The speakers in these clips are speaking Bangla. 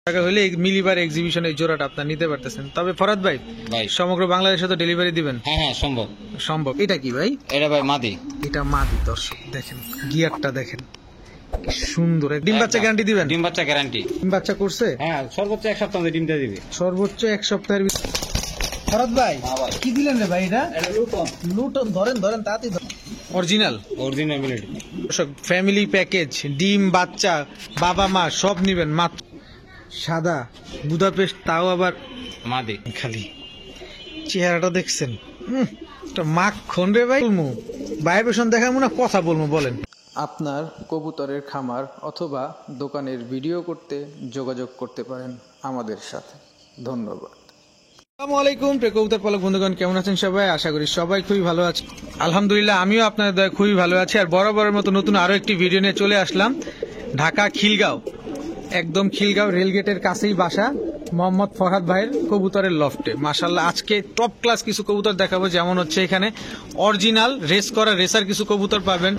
টাকা হলে মিলিবার এক্সিবিশন এই জোড়াটা আপনার নিতে পারতেছেন। তবে ফরাদ ভাই সমগ্র বাংলাদেশে তো ডেলিভারি দিবেন? হ্যাঁ হ্যাঁ সম্ভব সম্ভব। এটা কি ভাই? এটা ভাই মাদি। এটা মাদি। দর্শক দেখেন গিয়ারটা দেখেন সুন্দর। ডিম বাচ্চা গ্যারান্টি দিবেন? ডিম বাচ্চা গ্যারান্টি। ডিম বাচ্চা করছে? হ্যাঁ সর্বোচ্চ এক সপ্তাহ ডিমটা দিবে। সর্বোচ্চ এক সপ্তাহের ভিতরে। ফরাদ ভাই কি দিলেন রে ভাই? এটা লুটন। ধরেন ধরেন তাড়াতাড়ি ধরেন। Original original military. দর্শক ফ্যামিলি প্যাকেজ, ডিম বাচ্চা বাবা মা সব নিবেন মাত্র। সাদা বুদাপেস্ট, তাও আবার মাদি। খালি চেহারাটা দেখছেন মাখন রে ভাই। ভাইবেশন দেখাবো না কথা বলবো বলেন। আপনার কবুতরের খামার অথবা দোকানের ভিডিও করতে যোগাযোগ করতে পারেন আমাদের সাথে। ধন্যবাদ। আসসালামু আলাইকুম কবুতর পালক বন্ধুগণ, কেমন আছেন সবাই? আশা করি সবাই খুবই ভালো আছে। আলহামদুলিল্লাহ আমিও আপনাদের দয়া খুবই ভালো আছি। আর বরাবরের মতো নতুন আরো একটি ভিডিও নিয়ে চলে আসলাম ঢাকা খিলগাঁও, একদম খিলগাঁও রেলগেটের কাছেই বাসা মোহাম্মদ ফরহাদ ভাইয়ের কবুতরের লফটে। মাশাআল্লাহ আজকে টপ ক্লাস কিছু কবুতর দেখাবো। যেমন হচ্ছে এখানে অরিজিনাল রেস করা রেসার কিছু কবুতর পাবেন,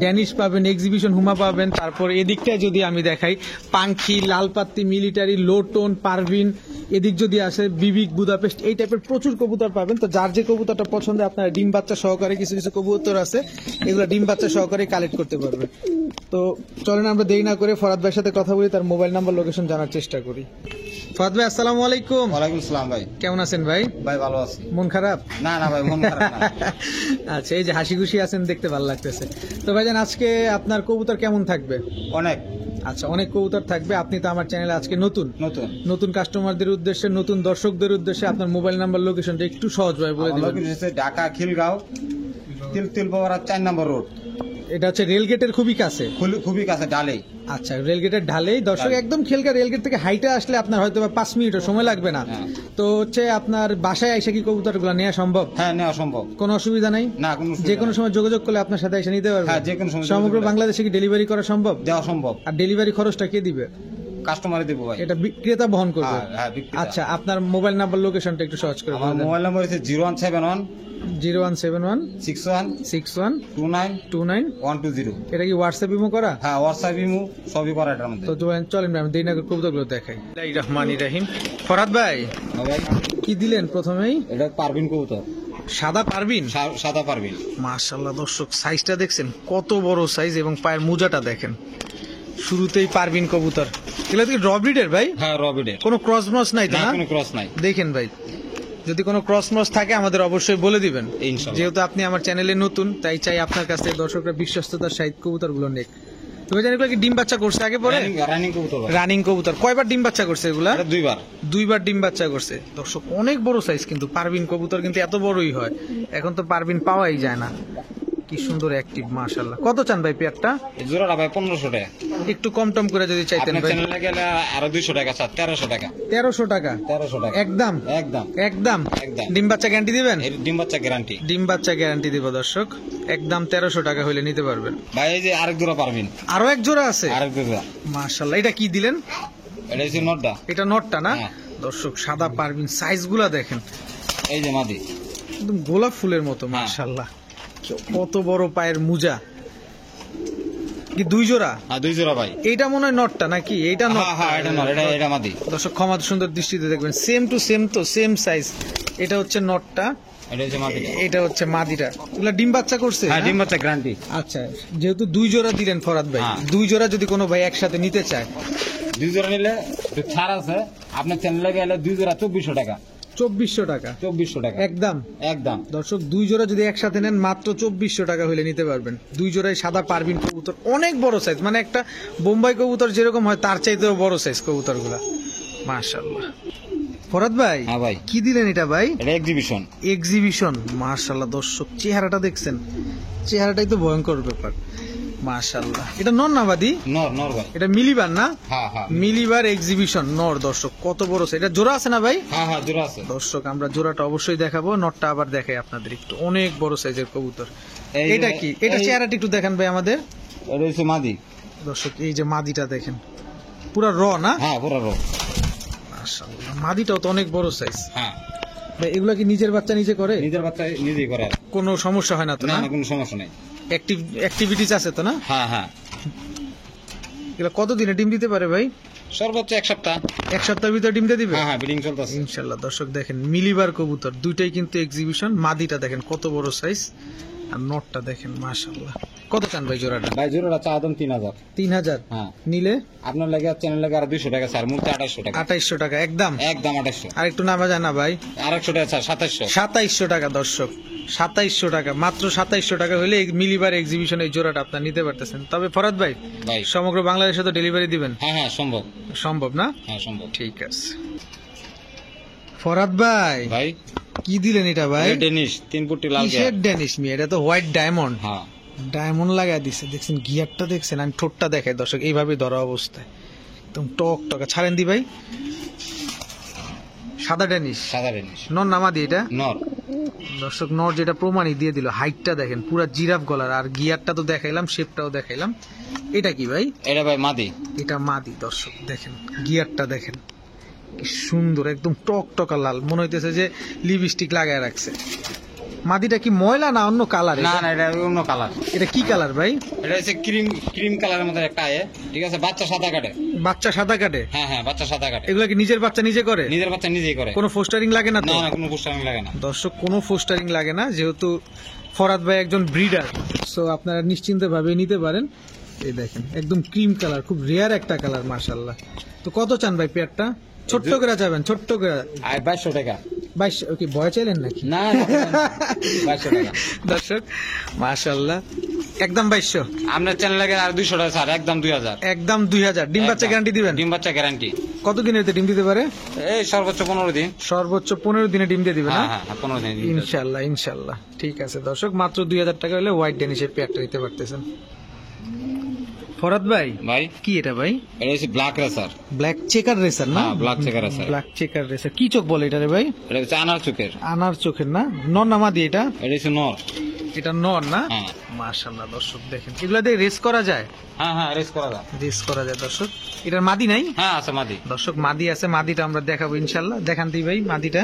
ড্যানিশ পাবেন, এক্সিবিশন হুমা পাবেন। তারপর এদিকটায় যদি আমি দেখাই পাঙ্খি, লালপাত্তি, মিলিটারি, লোটন, পারভিন, এদিক যদি আসে বিবিক, বুদাপেস্ট, এই টাইপের প্রচুর কবুতর পাবেন। তো যার যে কবুতরটা পছন্দ আপনার ডিম বাচ্চা সহকারে কিছু কিছু কবুতর আছে, এগুলো ডিম বাচ্চা সহকারে কালেক্ট করতে পারবেন। তো চলেন আমরা দেরি না করে ফরহাদ ভাইয়ের সাথে কথা বলি, তার মোবাইল নাম্বার লোকেশন জানার চেষ্টা করি। ফরহাদ ভাই আসসালামু আলাইকুম। ওয়ালাইকুম আসসালাম ভাই। কেমন আছেন ভাই? ভাই ভালো আছি। মন খারাপ? না না ভাই মন খারাপ না। আচ্ছা, এই যে হাসি খুশি আছেন দেখতে ভালো লাগতেছে। তো ভাইজান আজকে আপনার কবুতর কেমন থাকবে? অনেক। আচ্ছা, অনেক কবুতর থাকবে। আপনি তো আমার চ্যানেলে আজকে নতুন নতুন নতুন কাস্টমারদের উদ্দেশ্যে, নতুন দর্শকদের উদ্দেশ্যে আপনার মোবাইল নাম্বার লোকেশনটা একটু সহজভাবে বলে দিবেন। ঢাকা খিলগাঁও তিলতিলপাড়া 4 নম্বর রোড। এটা হচ্ছে রেলগেটের খুবই কাছে। খুবই কাছে ডালেই। আচ্ছা, রেলগেটের ঢালেই দর্শক, একদম খেলকা রেলগেট থেকে হাইটে আসলে আপনার হয়তো 5 মিনিটও সময় লাগবে না। তো হচ্ছে আপনার বাসায় এসে কি কবুতরগুলো নেওয়া সম্ভব? হ্যাঁ নেওয়া সম্ভব, কোনো অসুবিধা নাই। না কোনো যে কোনো সময় যোগাযোগ করলে আপনার সাথে এসে নিতে পারবেন। হ্যাঁ যে কোনো সময় সমগ্র বাংলাদেশে কি ডেলিভারি করা সম্ভব? দেওয়া সম্ভব। আর ডেলিভারি খরচটা কে দিবে? কাস্টমারে দেবো ভাই। এটা বিক্রেতা বহন করবে? হ্যাঁ বিক্রেতা। আচ্ছা, আপনার মোবাইল নাম্বার লোকেশনটা একটু সহজ করে আমার বলে দেন। মোবাইল নাম্বার হচ্ছে 0171 0171 61 61 29 29 120। এটা কি হোয়াটসঅ্যাপ ইমো করা? হ্যাঁ হোয়াটসঅ্যাপ ইমো সবই করা এটার মধ্যে। তো চলেন আমি দেরি না করে কবুতরগুলো দেখাই। রহমানির রহিম। ফরহাদ ভাই ভাই কি দিলেন প্রথমেই? এটা পারভিন কবুতর। সাদা পারভিন? সাদা পারভিন। মাশাআল্লাহ দর্শক সাইজটা দেখছেন কত বড় সাইজ, এবং পায়ের মোজাটা দেখেন। শুরুতেই পারভিন কবুতর। এগুলো কি র ব্রিডের ভাই? হ্যাঁ র ব্রিডের। কোনো ক্রস মস নাই তো? না না কোনো ক্রস নাই। দেখেন ভাই, যদি কোনো ক্রস মস থাকে আমাদের অবশ্যই বলে দিবেন। ইনশাআল্লাহ। যেহেতু আপনি আমার চ্যানেলে নতুন, তাই চাই আপনার কাছ থেকে দর্শকরা বিশ্বস্ততার সহিত কবুতর গুলো নেক। তুমি জানি এগুলো কি ডিম বাচ্চা করছে আগে পরে? রানিং কবুতর। রানিং কবুতর। কয়বার ডিম বাচ্চা করছে এগুলা? দুইবার ডিম বাচ্চা করছে। দর্শক অনেক বড় সাইজ, কিন্তু পারভিন কবুতর কিন্তু এত বড়ই হয়। এখন তো পারভিন পাওয়াই যায় না। কি সুন্দর অ্যাক্টিভ মাশাআল্লাহ। কত চান ভাই পেয়ারটা? জোড়াটা ভাই 1500 টাকা। একটু কম টম করে যদি চাইতেন আপনার ভাই। চ্যানেলে গেলে আরো 200 টাকা স্যার। 1300 টাকা। 1300 টাকা? 1300 টাকা একদম একদম একদম। একদম। ডিম বাচ্চা গ্যারান্টি দিবেন? এর ডিম বাচ্চা গ্যারান্টি। ডিম বাচ্চা গ্যারান্টি দিব দর্শক। একদম 1300 টাকা হইলে নিতে পারবেন ভাই। এই যে আরেক জোড়া পারবেন। আরো এক জোড়া আছে? আরেক জোড়া মাশাআল্লাহ। এটা কি দিলেন? এটা হচ্ছে নটটা। এটা নটটা না? হ্যাঁ। দর্শক সাদা পারভিন, সাইজগুলা দেখেন এই যে মাদি, একদম গোলাপ ফুলের মতো। মাশাআল্লাহ কত বড় পায়ের মোজা। কি দুই জোড়া? হ্যাঁ দুই জোড়া ভাই। এইটা মনে হয় নটটা নাকি? এইটা নট? হ্যাঁ এটা নট, এটা মাদি। দর্শক ক্ষমা সুন্দর দৃষ্টিতে দেখবেন, সেম টু সেম, তো সেম সাইজ। এটা হচ্ছে নটটা, এটা হচ্ছে মাদি, এটা হচ্ছে মাদিটা। এগুলা ডিম বাচ্চা করছে? হ্যাঁ ডিম বাচ্চা গ্যারান্টি। আচ্ছা, যেহেতু দুই জোড়া দিলেন ফরহাদ ভাই, দুই জোড়া যদি কোনো ভাই একসাথে নিতে চায়, দুই জোড়া নিলে ছাড় আছে। আপনার চ্যানেলে গেলে দুই জোড়া 2400 টাকা। 2400 টাকা? 2400 টাকা একদম একদম। দর্শক দুই জোড়া যদি একসাথে নেন মাত্র 2400 টাকা হলে নিতে পারবেন। দুই জোড়াই সাদা পারভিন কবুতর, অনেক বড় সাইজ, মানে একটা বোম্বাই কবুতর যেরকম হয় তার চাইতেও বড় সাইজ কবুতর গুলা। মাশাআল্লাহ। ফরহাদ ভাই হ্যাঁ ভাই কি দিলেন এটা ভাই? এটা এক্সিবিশন। এক্সিবিশন। মাশাআল্লাহ দর্শক চেহারাটা দেখছেন, চেহারাটাই তো ভয়ঙ্কর ব্যাপার। মাশাআল্লাহ। এটা নর না বাদি? নর ভাই। এটা মিলিবার না? হ্যাঁ হ্যাঁ মিলিবার এক্সিবিশন নর। দর্শক কত বড় সাইজ। এটা জোড়া আছে না ভাই? হ্যাঁ জোড়া আছে। দর্শক আমরা জোড়াটা অবশ্যই দেখাবো, নটটা আবার দেখাই আপনাদের একটু। অনেক বড় সাইজের কবুতর। এটা কি? এটা চেহারাটা একটু দেখান ভাই আমাদের। এটা হচ্ছে মাদি। দর্শক এই যে মাদিটা দেখেন, পুরা র না? হ্যাঁ পুরা র। মাশাআল্লাহ, মাদিটাও তো অনেক বড় সাইজ। হ্যাঁ ভাই এগুলা কি নিজের বাচ্চা নিজে করে? নিজের বাচ্চা নিজেই করে। কোনো সমস্যা হয় না তো? না না কোনো সমস্যা নেই। অ্যাক্টিভিটিস আছে তো? না হ্যাঁ হ্যাঁ। এগুলা কতদিনে ডিম দিতে পারে ভাই? সর্বোচ্চ এক সপ্তাহ। এক সপ্তাহের ভিতরে ডিম দিয়ে দিবে? হ্যাঁ হ্যাঁ, ব্রিডিং চলতেছে। ইনশাল্লাহ। দর্শক দেখেন মিলিবার কবুতর দুইটাই কিন্তু এক্সিবিশন। মাদিটা দেখেন কত বড় সাইজ, আর নটটা দেখেন মাশাআল্লাহ। কত চান ভাই জোড়াটা? ভাই জোড়াটা চা দাম 3000। 3000? হ্যাঁ। নিলে আপনার লাগে চ্যানেল লাগে আর 200 টাকা স্যার, মূলত 2800 টাকা। 2800 টাকা একদম? একদম 2800। আর একটু নামা যায় না ভাই? আর 100 টাকা স্যার, 2700। 2700 টাকা দর্শক, 2700 টাকা, মাত্র 2700 টাকা হলে এই মিলিবার এক্সিবিশন এই জোড়াটা আপনার নিতে পারতেছেন। তবে ফরাদ ভাই ভাই সমগ্র বাংলাদেশে তো ডেলিভারি দিবেন? হ্যাঁ হ্যাঁ সম্ভব। সম্ভব না? হ্যাঁ সম্ভব। ঠিক আছে। ফরাদ ভাই ভাই কি দিলেন এটা ভাই? ডেনিশ 3 ফুটি লাল কিসের ড্যানিশ মি? এটা তো হোয়াইট ডায়মন্ড। হ্যাঁ ডায়মন্ড লাগাই দিছে, দেখছেন গিয়ারটা দেখছেন? আমি ঠোঁটটা দেখাই দর্শক, এইভাবে ধরা অবস্থায় একদম টক টকা। ছাড়েন দি ভাই। সাদা ড্যানিশ? সাদা ডেনিশ। নর নামা দি এটা? নর। দর্শক নর যেটা প্রমাণই দিয়ে দিল। হাইটটা দেখেন পুরা জিরাফ গলার, আর গিয়ারটা তো দেখাইলাম, শেপটাও দেখাইলাম। এটা কি ভাই? এটা ভাই মাদি। এটা মাদি। দর্শক দেখেন গিয়ারটা দেখেন কি সুন্দর, একদম টক টকা লাল, মনে হইতেছে যে লিপস্টিক লাগায় রাখছে। মাদিটা কি ময়লা না অন্য কালার? না না, এটা অন্য কালার। এটা কি কালার ভাই? এটা হচ্ছে ক্রিম কালারের মধ্যে একটা আয়ে, ঠিক আছে। বাচ্চা সাদা কাটে। বাচ্চা সাদা কাটে? হ্যাঁ হ্যাঁ, বাচ্চা সাদা কাটে। এগুলা কি নিজের বাচ্চা নিজে করে? নিজের বাচ্চা নিজেই করে। কোনো ফোস্টারিং লাগে না তো? না না, কোনো পোস্টারিং লাগে না। দর্শক কোনো ফোস্টারিং লাগে না, যেহেতু ফরাদ ভাই একজন ব্রিডার, সো আপনারা নিশ্চিন্ত ভাবে নিতে পারেন। এই দেখেন একদম ক্রিম কালার, খুব রেয়ার একটা কালার মাশাআল্লাহ। তো কত চান ভাই পেয়ারটা? ছোট্ট করে যাবেন, ছোট্ট করে। আর 2200 টাকা। 2200? কি ভয় চাইলেন নাকি? না 2200 টাকা। দর্শক মাশাআল্লাহ একদম 2200। আপনার চ্যানেল লাগে আর 200 টাকা স্যার, একদম 2000। একদম 2000। ডিম বাচ্চা গ্যারান্টি দিবেন? ডিম বাচ্চা গ্যারান্টি। কতদিনের ডিম দিতে পারে? এই সর্বোচ্চ 15 দিন। সর্বোচ্চ 15 দিনে ডিম দিয়ে দিবে না? হ্যাঁ হ্যাঁ, 15 দিন। ইনশাল্লাহ ইনশাল্লাহ। ঠিক আছে দর্শক, মাত্র 2000 টাকা হলে হোয়াইট ডেনিশের পেয়ারটা নিতে পারতেছেন। ফরাদ ভাই ভাই কি এটা ভাই? এটা হচ্ছে black racer. Black checker racer না? হ্যাঁ, black checker racer. Black checker racer. কি চোখ বলে এটা রে ভাই? এটা হচ্ছে আনার চোখের। আনার চোখের না? নর নামা দিয়ে এটা? এটা হচ্ছে নর। এটা নর না? হ্যাঁ। মাশাআল্লাহ দর্শক দেখেন, এগুলা দিয়ে রেস করা যায়? হ্যাঁ হ্যাঁ, রেস করা যায়। রেস করা যায় দর্শক। এটার মাদি নাই? হ্যাঁ আছে মাদি। দর্শক মাদি আছে, মাদিটা আমরা দেখাবো ইনশাল্লাহ। দেখান দিই ভাই মাদিটা।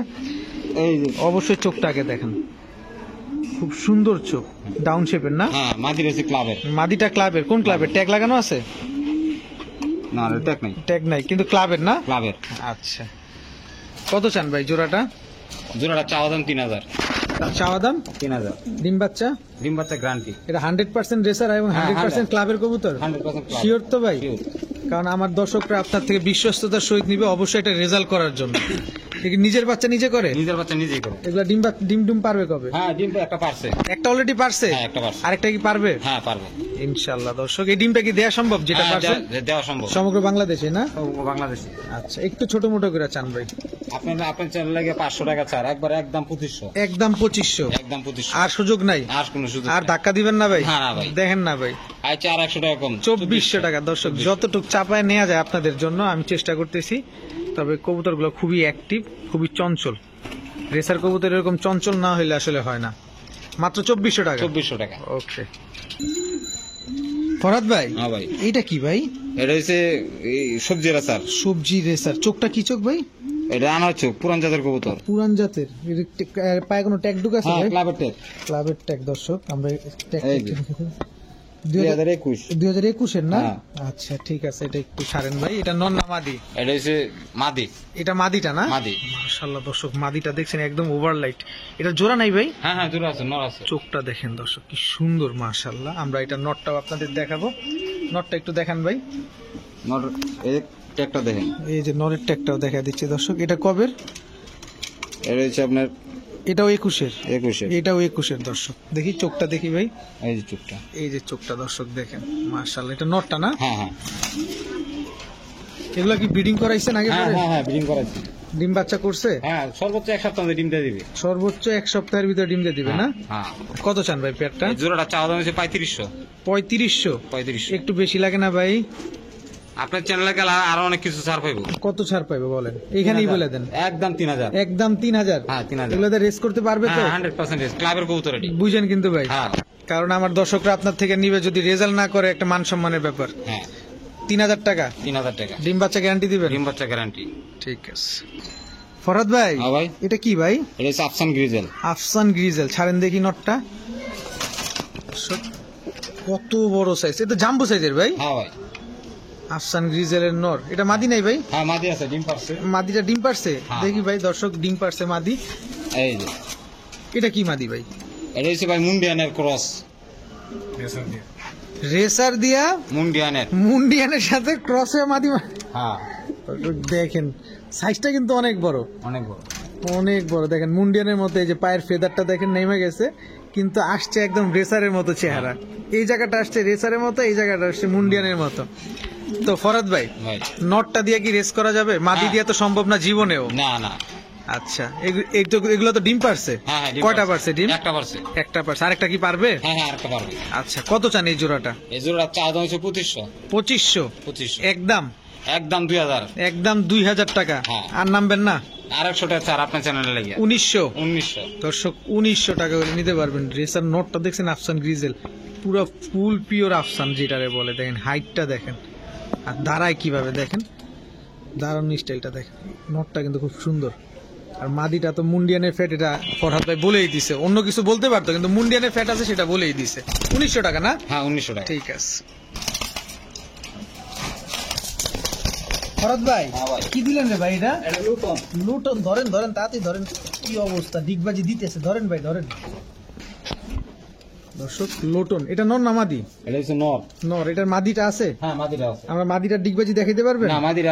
এই যে অবশ্যই চোখটা আগে দেখেন, খুব সুন্দর চোখ, ডাউন শেপের না? হ্যাঁ, মাদি রয়েছে ক্লাবের। মাদিটা ক্লাবের? কোন ক্লাবের? ট্যাগ লাগানো আছে? না ট্যাগ নাই। ট্যাগ নাই, কিন্তু ক্লাবের না? ক্লাবের। আচ্ছা, কত চান ভাই জোড়াটা? জোড়াটা চাওয়া দাম 3000। চাওয়া দাম 3000। ডিম বাচ্চা? ডিম বাচ্চা গ্যারান্টি। এটা 100% রেসার এবং 100% ক্লাবের কবুতর? 100% ক্লাব। শিওর তো ভাই? Sure। কারণ আমার দর্শকরা আপনার থেকে বিশ্বস্ততার সহিত নিবে অবশ্যই এটা রেজাল্ট করার জন্য। এগুলো নিজের বাচ্চা নিজে করে? নিজের বাচ্চা নিজেই করে। এগুলা ডিম ডুম পারবে কবে? হ্যাঁ, ডিম তো একটা পারছে। একটা অলরেডি পারছে? হ্যাঁ, একটা পারছে। আরেকটা কি পারবে? হ্যাঁ পারবে ইনশাআল্লাহ। দর্শক এই ডিমটা কি দেয়া সম্ভব যেটা হ্যাঁ, পারছে? দেওয়া সম্ভব। সমগ্র বাংলাদেশে না? বাংলাদেশে। আচ্ছা, একটু ছোট মোটো করে চান ভাই? আপনার চ্যানেল লাগে 500 টাকা স্যার, একবার একদম 2500। একদম 2500? একদম 2500। আর সুযোগ নাই? আর কোনো সুযোগ আর নেই। ধাক্কা দিবেন না ভাই? হ্যাঁ, না ভাই। দেখেন না ভাই, আচ্ছা আর 100 টাকা কম, 2400 টাকা। দর্শক যতটুকু চাপায় নেওয়া যায় আপনাদের জন্য আমি চেষ্টা করতেছি। তবে কবুতরগুলো খুবই অ্যাক্টিভ, খুবই চঞ্চল। রেসার কবুতর এরকম চঞ্চল না হইলে আসলে হয় না। মাত্র 2400 টাকা? 2400 টাকা। ওকে ফরাদ ভাই, হ্যাঁ ভাই। এইটা কি ভাই? এটা হচ্ছে সবজি স্যার। সবজি রেসার। চোখটা কি চোখ ভাই? এটা আনার চোখ, পুরান জাতের কবুতর। পুরান জাতের? পায়ে কোনো ট্যাগ ঢুক আছে হ্যাঁ, ভাই? ক্লাবের ট্যাগ। ক্লাবের ট্যাগ। দর্শক আমরা ট্যাগ এই যে। 2021। 2021 এর না? হ্যাঁ। আচ্ছা ঠিক আছে, এটা একটু ছাড়েন ভাই। এটা নর না মাদি? এটা হচ্ছে মাদি। এটা মাদিটা না? মাদি। মাশাআল্লাহ দর্শক মাদিটা দেখছেন একদম ওভারলাইট। এটা জোড়া নাই ভাই? হ্যাঁ হ্যাঁ, জোড়া আছে, নর আছে। চোখটা দেখেন দর্শক কি সুন্দর মাশাআল্লাহ। আমরা এটা নটটাও আপনাদের দেখাবো। নটটা একটু দেখান ভাই। নর এই ট্যাগটা দেখেন। এই যে নরের ট্যাগটাও দেখা দিচ্ছে দর্শক। এটা কবের? এটা হচ্ছে আপনার এটাও 21-এর? 21-এর। এটাও 21-এর। দর্শক দেখি চোখটা দেখি ভাই। এই যে চোখটা। এই যে চোখটা দর্শক দেখেন মাশাআল্লাহ। এটা নটটা না? হ্যাঁ হ্যাঁ। এগুলা কি ব্রিডিং করাইছেন আগে হ্যাঁ পরে? হ্যাঁ হ্যাঁ, ব্রিডিং করাইছি। ডিম বাচ্চা করছে? হ্যাঁ, সর্বোচ্চ এক সপ্তাহ ডিম দিয়ে দিবে। সর্বোচ্চ এক সপ্তাহের ভিতরে ডিম দিয়ে দিবে না? হ্যাঁ। কত চান ভাই পেয়ারটা? এই জোড়াটা চাওয়া দাম হচ্ছে 3500। 3500? 3500। একটু বেশি লাগে না ভাই? আপনার চ্যানেলে গেলে আরো অনেক কিছু ছাড় পাইবো। কত ছাড় পাইবে বলেন, এখানেই বলে দেন। একদম 3000। একদম 3000? হ্যাঁ 3000। এগুলোতে রেস করতে পারবে তো? হ্যাঁ 100% ক্লাবের কবুতর এটি। বুঝেন কিন্তু ভাই, হ্যাঁ কারণ আমার দর্শকরা আপনার থেকে নিবে, যদি রেজাল্ট না করে একটা মান সম্মানের ব্যাপার। হ্যাঁ। 3000 টাকা 3000 টাকা। ডিম বাচ্চা গ্যারান্টি দিবেন? ডিম বাচ্চা গ্যারান্টি। ঠিক আছে। ফরাদ ভাই, হ্যাঁ ভাই। এটা কি ভাই? এটা হচ্ছে আফসান গ্রিজেল। আফসান গ্রিজেল। ছাড়েন দেখি নটটা। কত বড় সাইজ, এটা জাম্বো সাইজের ভাই। হ্যাঁ ভাই। আফসান গ্রিজেলের নর, এটা মাদি নাই ভাই? হ্যাঁ মাদি আছে, ডিম পারছে। মাদিটা ডিম পারছে? হ্যাঁ। দেখি ভাই দর্শক, ডিম পারছে মাদি। এই যে এটা কি মাদি ভাই? এটা হচ্ছে ভাই মুন্ডিয়ানের ক্রস। রেসার দিয়া মুন্ডিয়ানের সাথে ক্রসে মাদি। হ্যাঁ দেখেন সাইজটা কিন্তু অনেক বড়, অনেক বড়, অনেক বড়। দেখেন মুন্ডিয়ানের মতো, এই যে পায়ের ফেদারটা দেখেন নেমে গেছে, কিন্তু আসছে একদম রেসারের মতো চেহারা। এই জায়গাটা আসছে রেসারের মতো, এই জায়গাটা আসছে মুন্ডিয়ানের মতো। তো ফরাদ ভাই, ভাই নটটা দিয়ে কি রেস করা যাবে? মাদি হ্যাঁ। দিয়ে তো সম্ভব না জীবনেও। না না। আচ্ছা, এগুলো তো ডিম পারছে? হ্যাঁ হ্যাঁ, ডিম কয়টা পারছে। পারছে ডিম? একটা পারছে। একটা পারছে, আরেকটা কি পারবে? হ্যাঁ হ্যাঁ, আরেকটা পারবে। আচ্ছা, কত চান এই জোড়াটা? এই জোড়া চা দাম হচ্ছে 2500। 2500 একদম? একদম 2000। একদম 2000 টাকা। হ্যাঁ। আর নামবেন না? 150 টাকা ছাড় আপনার চ্যানেলে লেগে। 1900 দর্শক, 1900 টাকা হলে নিতে পারবেন। রেসার নোটটা দেখছেন, আফসান গ্রিজেল, পুরো ফুল পিওর আফসান যেটারে বলে। দেখেন হাইটটা দেখেন, আর দাঁড়ায় কিভাবে দেখেন, দাঁড়ানো স্টাইলটা দেখেন। নোটটা কিন্তু খুব সুন্দর। আর মাদিটা তো মুন্ডিয়ানের ফ্যাট, এটা ফরহাদ ভাই বলেই দিছে। অন্য কিছু বলতে পারতো, কিন্তু মুন্ডিয়ানের ফ্যাট আছে সেটা বলেই দিছে। 1900 টাকা না? হ্যাঁ 1900 টাকা। ঠিক আছে। ফরহাদ ভাই, হ্যাঁ ভাই। কি দিলেন রে ভাই এটা? এটা লুটন। লুটন, ধরেন ধরেন, তাড়াতাড়ি ধরেন। কি অবস্থা, ডিগবাজি দিতেছে, ধরেন ভাই ধরেন। দর্শক, লোটন, এটা নর না মাদি? এটা হচ্ছে নর। নর। এটার মাদিটা আছে? হ্যাঁ মাদিরা আছে। আমরা মাদিটার ডিগবাজি দেখাইতে পারবেন? না মাদিরা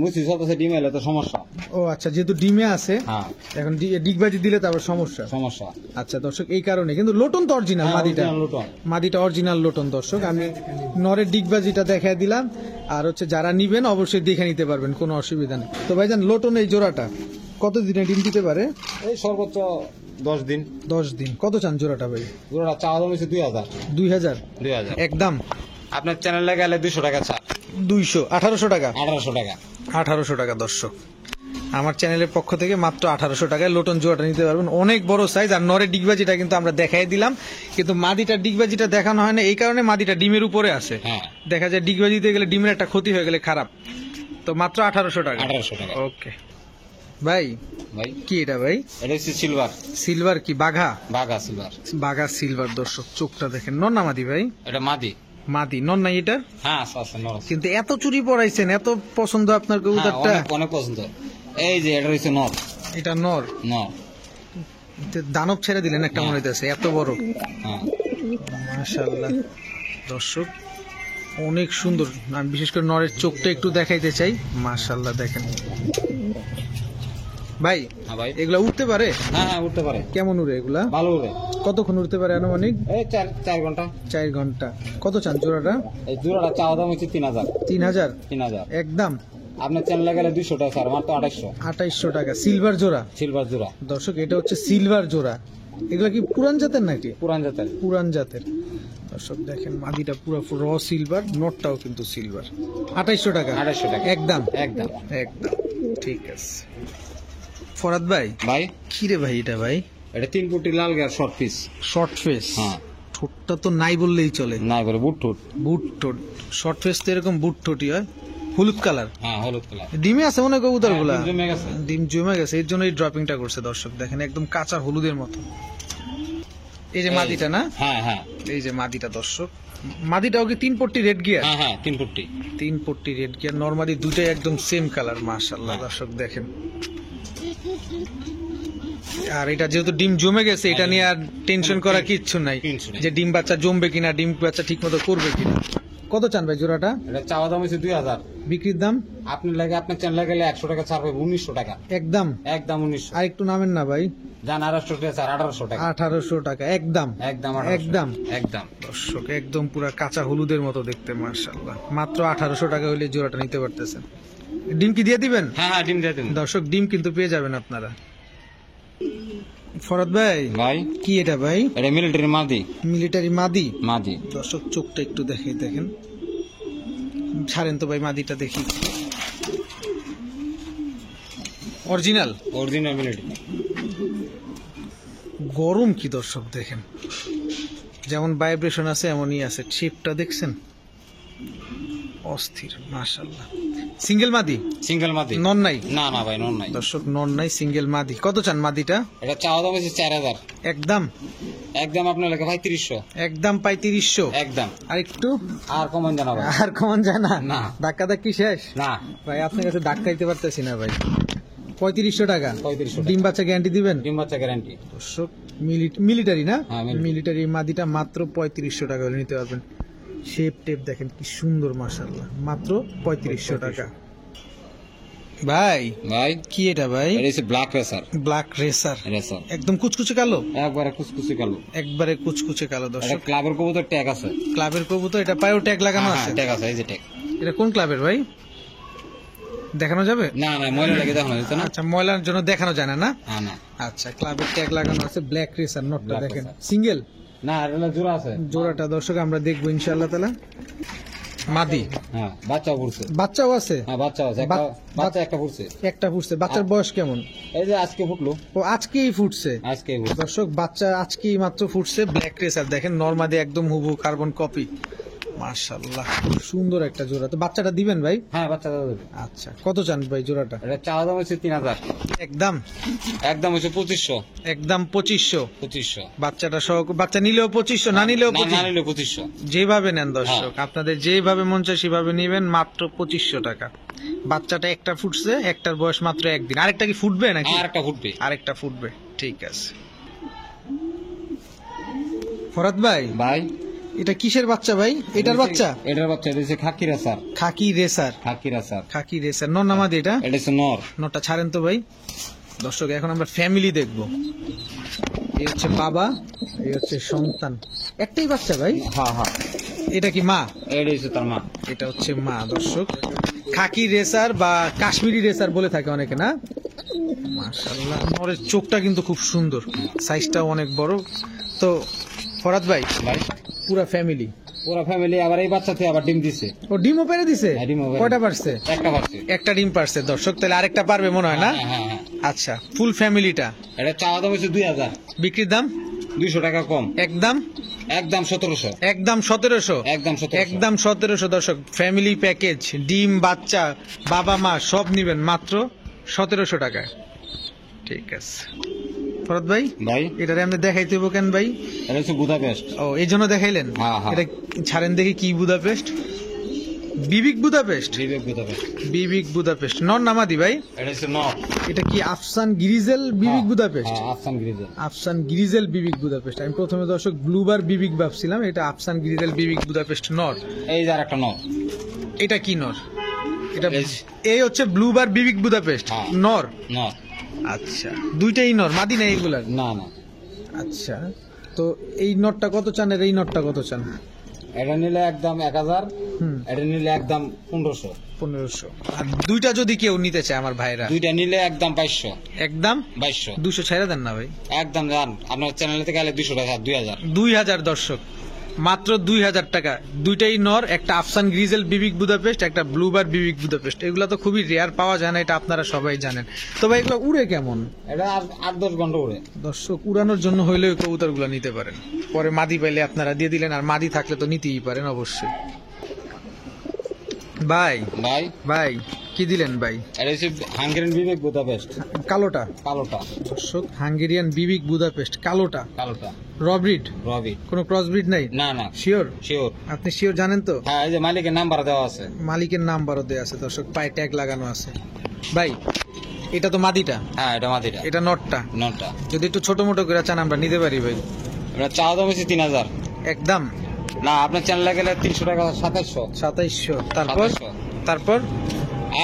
মুসি সবচেয়ে ডিম এলে তো সমস্যা। ও আচ্ছা, যেহেতু ডিমে আছে, হ্যাঁ এখন ডিগবাজি দিলে তারপর সমস্যা। সমস্যা। আচ্ছা দর্শক, এই কারণে। কিন্তু লোটন তো অরিজিনাল, হ্যাঁ, মাদিটা original লুটন। মাদিটা অরিজিনাল লোটন। দর্শক, আমি নরের ডিগবাজিটা দেখাই দিলাম। আর হচ্ছে যারা নিবেন অবশ্যই দেখে নিতে পারবেন, কোনো অসুবিধা নেই। তো ভাইজান, লোটন এই জোড়াটা কত দিনে ডিম দিতে পারে? এই সর্বোচ্চ 10 দিন। 10 দিন। কত চান জোড়াটা ভাই? জোড়া চা দাম হচ্ছে 2000। 2000 একদম? আপনার চ্যানেলে গেলে 200 টাকা ছাড়। 200, 1800 টাকা। 1800 টাকা। 1800 টাকা। দর্শক, আমার চ্যানেলের পক্ষ থেকে মাত্র 1800 টাকায় লোটন জোড়াটা নিতে পারবেন। অনেক বড় সাইজ। আর নরের ডিগবাজিটা কিন্তু আমরা দেখাই দিলাম, কিন্তু মাদিটার ডিগবাজিটা দেখানো হয় না। এই কারণে মাদিটা ডিমের উপরে আছে। হ্যাঁ দেখা যায় ডিগবাজিতে গেলে ডিমের একটা ক্ষতি হয়ে গেলে খারাপ। তো মাত্র 1800 টাকা। 1800 টাকা। ওকে ভাই, ভাই কি এটা ভাই? এটা হচ্ছে সিলভার। সিলভার কি বাঘা? বাঘা সিলভার। বাঘা সিলভার। দর্শক, চোখটা দেখেন। নর না মাদি ভাই? এটা মাদি। মাদি। নর নাই এটার? হ্যাঁ আছে নর আছে। কিন্তু এত চুরি পড়াইছেন, এত পছন্দ আপনার হ্যাঁ, কবুতরটা। অনেক পছন্দ। এই যে এটা হচ্ছে নর। এটা নর। নর। দানব ছেড়ে দিলেন একটা, মনে হইতেছে এত বড়। হ্যাঁ মাশাআল্লাহ। দর্শক, অনেক সুন্দর। আমি বিশেষ করে নরের চোখটা একটু দেখাইতে চাই। মাশাআল্লাহ দেখেন ভাই। হ্যাঁ ভাই। এগুলা উঠতে পারে? হ্যাঁ হ্যাঁ উঠতে পারে। কেমন উড়ে এগুলা? ভালো উড়ে। কতক্ষণ উঠতে পারে আনুমানিক? এই 4 ঘন্টা। 4 ঘন্টা। কত চান জোড়াটা? এই জোড়াটা চা দাম হচ্ছে 3000। 3000 3000 একদম? আপনার চ্যানেলে গেলে 200 টাকা ছাড়, মাত্র 2800। 2800 টাকা। সিলভার জোড়া? সিলভার জোড়া। দর্শক, এটা হচ্ছে সিলভার জোড়া। এগুলা কি পুরান জাতের নাকি? পুরান জাতের। পুরান জাতের। দর্শক দেখেন, মাদিটা পুরো র সিলভার, নোটটাও কিন্তু সিলভার। 2800 টাকা। 2800 টাকা একদম? একদম একদম। ঠিক আছে। ফরাদ ভাই, ভাই। কি রে ভাই এটা ভাই? এটা 3 ফুটি লাল গের শর্ট পিস। Short face? হ্যাঁ। ঠোঁটটা তো নাই বললেই চলে। না করে বুট ঠোঁট। বুট ঠোঁট। শর্ট ফেস তো এরকম বুট ঠোঁটই হয়। হলুদ কালার। হ্যাঁ হলুদ কালার। ডিমে আছে মনে হয় কবুতর গুলা? ডিম জমে গেছে। ডিম জমে গেছে, এর জন্য এই ড্রপিংটা করছে। দর্শক দেখেন, একদম কাঁচা হলুদের মতো। এই যে মাদিটা না? হ্যাঁ হ্যাঁ। এই যে মাদিটা। দর্শক, মাদিটাও কি 3 পট্টি রেড গিয়ার? হ্যাঁ হ্যাঁ 3 ফুটি। 3 পট্টি রেড গিয়ার। নরমালি দুটাই একদম সেম কালার। মাশাআল্লাহ। দর্শক দেখেন, আর এটা যেহেতু ডিম জমে গেছে, এটা নিয়ে আর টেনশন করা কিচ্ছু নাই, টেনশন নেই। যে ডিম বাচ্চা জমবে কিনা, ডিম বাচ্চা ঠিক মতো করবে কিনা। কত চান ভাই জোড়াটা? এটা চাওয়া দাম হচ্ছে 2000। বিক্রির দাম? আপনার লাগে আপনার চ্যানেলে গেলে 100 টাকা ছাড় পাবে, 1900 টাকা একদম? একদম 1900। আর একটু নামেন না ভাই? জান 1800 টাকা ছাড়, 1800 টাকা 1800 টাকা একদম? একদম একদম? একদম। দর্শক, একদম পুরা কাঁচা হলুদের মতো দেখতে। মাশাআল্লাহ। মাত্র 1800 টাকা হইলে জোড়াটা নিতে পারতেছেন। ডিম কি দিয়ে দিবেন? হ্যাঁ হ্যাঁ ডিম দিয়ে দিন। দর্শক, ডিম কিন্তু পেয়ে যাবেন আপনারা। ফরাদ ভাই, ভাই কি এটা ভাই? এটা মিলিটারি মাদি। মিলিটারি মাদি? মাদি। দর্শক, চোখটা একটু দেখে দেখেন। ছাড়েন তো ভাই, মাদিটা দেখি। অরিজিনাল? Original military. গরম কি দর্শক দেখেন, যেমন ভাইব্রেশন আছে এমনই আছে। শেপটা দেখছেন, অস্থির। মাশাআল্লাহ। সিঙ্গেল মাদি, সিঙ্গেল মাদি। নন নাই? না না ভাই, নন নাই। দর্শক নন নাই, সিঙ্গেল মাদি। কত চান মাদিটা? এটা চাওয়া দাম হচ্ছে 4000। একদম একদম আপনার লেখা ভাই 300। একদম 3500। একদম। আর একটু আর কমান জানা ভাই? আর কমন যায় না? না। ধাক্কা ধাক্কি শেষ? না ভাই আপনার কাছে ধাক্কা দিতে পারতেছি না ভাই। 3500 টাকা। 3500 ডিম বাচ্চা গ্যারান্টি দিবেন? ডিম বাচ্চা গ্যারান্টি। দর্শক মিলিটারি না? হ্যাঁ, military। মিলিটারি মাদিটা মাত্র 3500 টাকা হলে নিতে পারবেন। শেপ টেপ দেখেন কি সুন্দর, মাশাআল্লাহ। মাত্র 3500 টাকা। ভাই ভাই কি এটা ভাই? এটা হচ্ছে black racer. Black racer, racer একদম কুচকুচে কালো? একবারে কুচকুচে কালো। একবারে কুচকুচে কালো। এটা দর্শক ক্লাবের কবুতর ট্যাগ আছে। ক্লাবের কবুতর, এটা পায়েও ট্যাগ লাগানো হ্যাঁ, আছে? ট্যাগ আছে, এই যে ট্যাগ। এটা কোন ক্লাবের ভাই, দেখানো যাবে? না না, ময়লা লাগে দেখানো যেত না। আচ্ছা, ময়লার জন্য দেখানো যায় না? না হ্যাঁ না। আচ্ছা, ক্লাবের ট্যাগ লাগানো আছে। ব্ল্যাক রেসার নটটা Black দেখেন, racer। সিঙ্গেল না, এটা জোড়া আছে। জোড়াটা দর্শক আমরা দেখবো ইনশাআল্লাহ তাআলা। মাদি, হ্যাঁ, বাচ্চাও পড়ছে। বাচ্চাও আছে? হ্যাঁ, বাচ্চা আছে। একটা বাচ্চা একটা পড়ছে। একটা ফুটছে। বাচ্চার বয়স কেমন? এই যে আজকে ফুটলো। ও আজকেই ফুটছে? আজকে ফুটছে। দর্শক বাচ্চা আজকেই মাত্র ফুটছে। ব্ল্যাক রেসার দেখেন, নরমাদি একদম হুবহু কার্বন কপি। মাশাআল্লাহ, সুন্দর একটা জোড়া। তো বাচ্চাটা দিবেন ভাই? হ্যাঁ, বাচ্চা দাদা দেবে। আচ্ছা, কত চান ভাই জোড়াটা? এটা চাওয়া দাম হচ্ছে 3000। একদম একদম হচ্ছে 2500। একদম 2500। 2500। বাচ্চাটা সহ, বাচ্চা নিলেও 2500, না নিলেও না 2500? নিলে 2500। যেভাবে নেন দর্শক, আপনাদের যেভাবে মন চায় সেভাবে নিবেন, মাত্র 2500 টাকা। বাচ্চাটা একটা ফুটছে, একটার বয়স মাত্র একদিন। আরেকটা কি ফুটবে নাকি? আর একটা ফুটবে। আরেকটা ফুটবে, ঠিক আছে। ফরাদ ভাই, ভাই এটা কিসের বাচ্চা ভাই? এটার বাচ্চা? এটার বাচ্চা। এটা হচ্ছে খাকি রেসার। খাকি রেসার। খাকি রেসার। খাকি রেসার নর নামাদি এটা? এটা হচ্ছে নর। নরটা ছাড়েন তো ভাই। দর্শক এখন আমরা ফ্যামিলি দেখবো। এই হচ্ছে বাবা, এই হচ্ছে সন্তান। একটাই বাচ্চা ভাই? হ্যাঁ হ্যাঁ, এটা কি মা? এটা হচ্ছে তার মা। এটা হচ্ছে মা। দর্শক খাকি রেসার বা কাশ্মীরি রেসার বলে থাকে অনেকে, না? মাশাআল্লাহ, নরের চোখটা কিন্তু খুব সুন্দর, সাইজটাও অনেক বড়। তো ফরাদ ভাই, ভাই পুরা ফ্যামিলি? পুরো ফ্যামিলি। আবার এই বাচ্চা থেকে আবার ডিম দিছে। ও ডিমও পেরে দিছে? হ্যাঁ, ডিমও পেরে কয়টা দিছে। পারছে? একটা পারছে। একটা ডিম পারছে। দর্শক তাহলে আরেকটা পারবে মনে হয়, না? হ্যাঁ হ্যাঁ হ্যাঁ। আচ্ছা, ফুল ফ্যামিলিটা? এটা চাওয়া দাম হচ্ছে 2000। বিক্রির দাম? 200 টাকা কম। একদম একদম 1700। একদম 1700? একদম 1700। একদম 1700। দর্শক ফ্যামিলি প্যাকেজ, ডিম বাচ্চা বাবা মা সব নিবেন মাত্র 1700 টাকায়। ঠিক আছে ফরদ ভাই, ভাই এটারে আপনি দেখাইতে হইব কেন ভাই? এটা হচ্ছে বুদাপেস্ট। ও এই জন্য দেখাইলেন? হ্যাঁ, হ্যাঁ। এটা ছাড়েন দেখি, কি বুদাপেস্ট? বিবিক বুদাপেস্ট? বিবেক বুদাপেস্ট। বিবিক বুদাপেস্ট নর নামাদি ভাই? এটা হচ্ছে নর। এটা কি আফসান গ্রিজেল বিবিক বুদাপেস্ট? হ্যাঁ, Afsan Grizel. Afsan Grizel Bibik Budapest. আমি প্রথমে দর্শক ব্লুবার বিবিক ভাবছিলাম, এটা আফসান গ্রিজেল বিবিক বুদাপেস্ট নর। এই যে আরেকটা নর। এটা কি নর? এটা এই- এই হচ্ছে ব্লুবার বিবিক বুদাপেস্ট হ্যাঁ। নর। নর। আচ্ছা, দুইটাই নর, মাদি না এগুলার? না না, আচ্ছা, তো এই নটটা কত চান, আর এই নটটা কত চান? এটা নিলে একদম 1000। হুম, এটা নিলে একদম 1500। 1500। আর দুইটা যদি কেউ নিতে চায় আমার ভাইরা? দুইটা নিলে একদম 2200। একদম 2200 200 ছেড়ে দেন না ভাই? একদম জান, আপনার চ্যানেল থেকে গেলে 200 টাকা, 2000। 2000 দর্শক, মাত্র 2000 টাকা। দুইটাই নর, একটা আফসান গ্রিজেল বিবিক বুদাপেস্ট, একটা ব্লুবার বিবিক বুদাপেস্ট। এগুলো তো খুবই রেয়ার পাওয়া যায় না, এটা আপনারা সবাই জানেন। তো ভাই এগুলো উড়ে কেমন? এটা 8-10 ঘন্টা উড়ে। দর্শক উড়ানোর জন্য হইলেও কবুতরগুলো নিতে পারেন, পরে মাদি পাইলে আপনারা দিয়ে দিলেন, আর মাদি থাকলে তো নিতেই পারেন অবশ্যই। ভাই ভাই ভাই কি দিলেন ভাই? এটা হচ্ছে হাঙ্গেরিয়ান বিবেক বুদাপেস্ট। কালোটা? কালোটা। দর্শক হাঙ্গেরিয়ান বিবিক বুদাপেস্ট কালোটা, কালোটা। রব্রিড? রবি। কোনো ক্রসব্রিড নাই? না না, শিওর? শিওর। আপনি শিওর জানেন তো? হ্যাঁ, এই যে মালিকের নাম্বার দেওয়া আছে। মালিকের নাম্বারও দেওয়া আছে দর্শক, পায়ে ট্যাগ লাগানো আছে। ভাই এটা তো মাদিটা, হ্যাঁ, এটা মাদিটা। এটা নটটা। নটা। যদি একটু ছোট মোটো করে চান আমরা নিতে পারি ভাই। এটা চাওয়া দাম হচ্ছে 3000। একদম না, আপনার চ্যানেলে গেলে 300 টাকা, 2700। 2700। তারপর? 2700। তারপর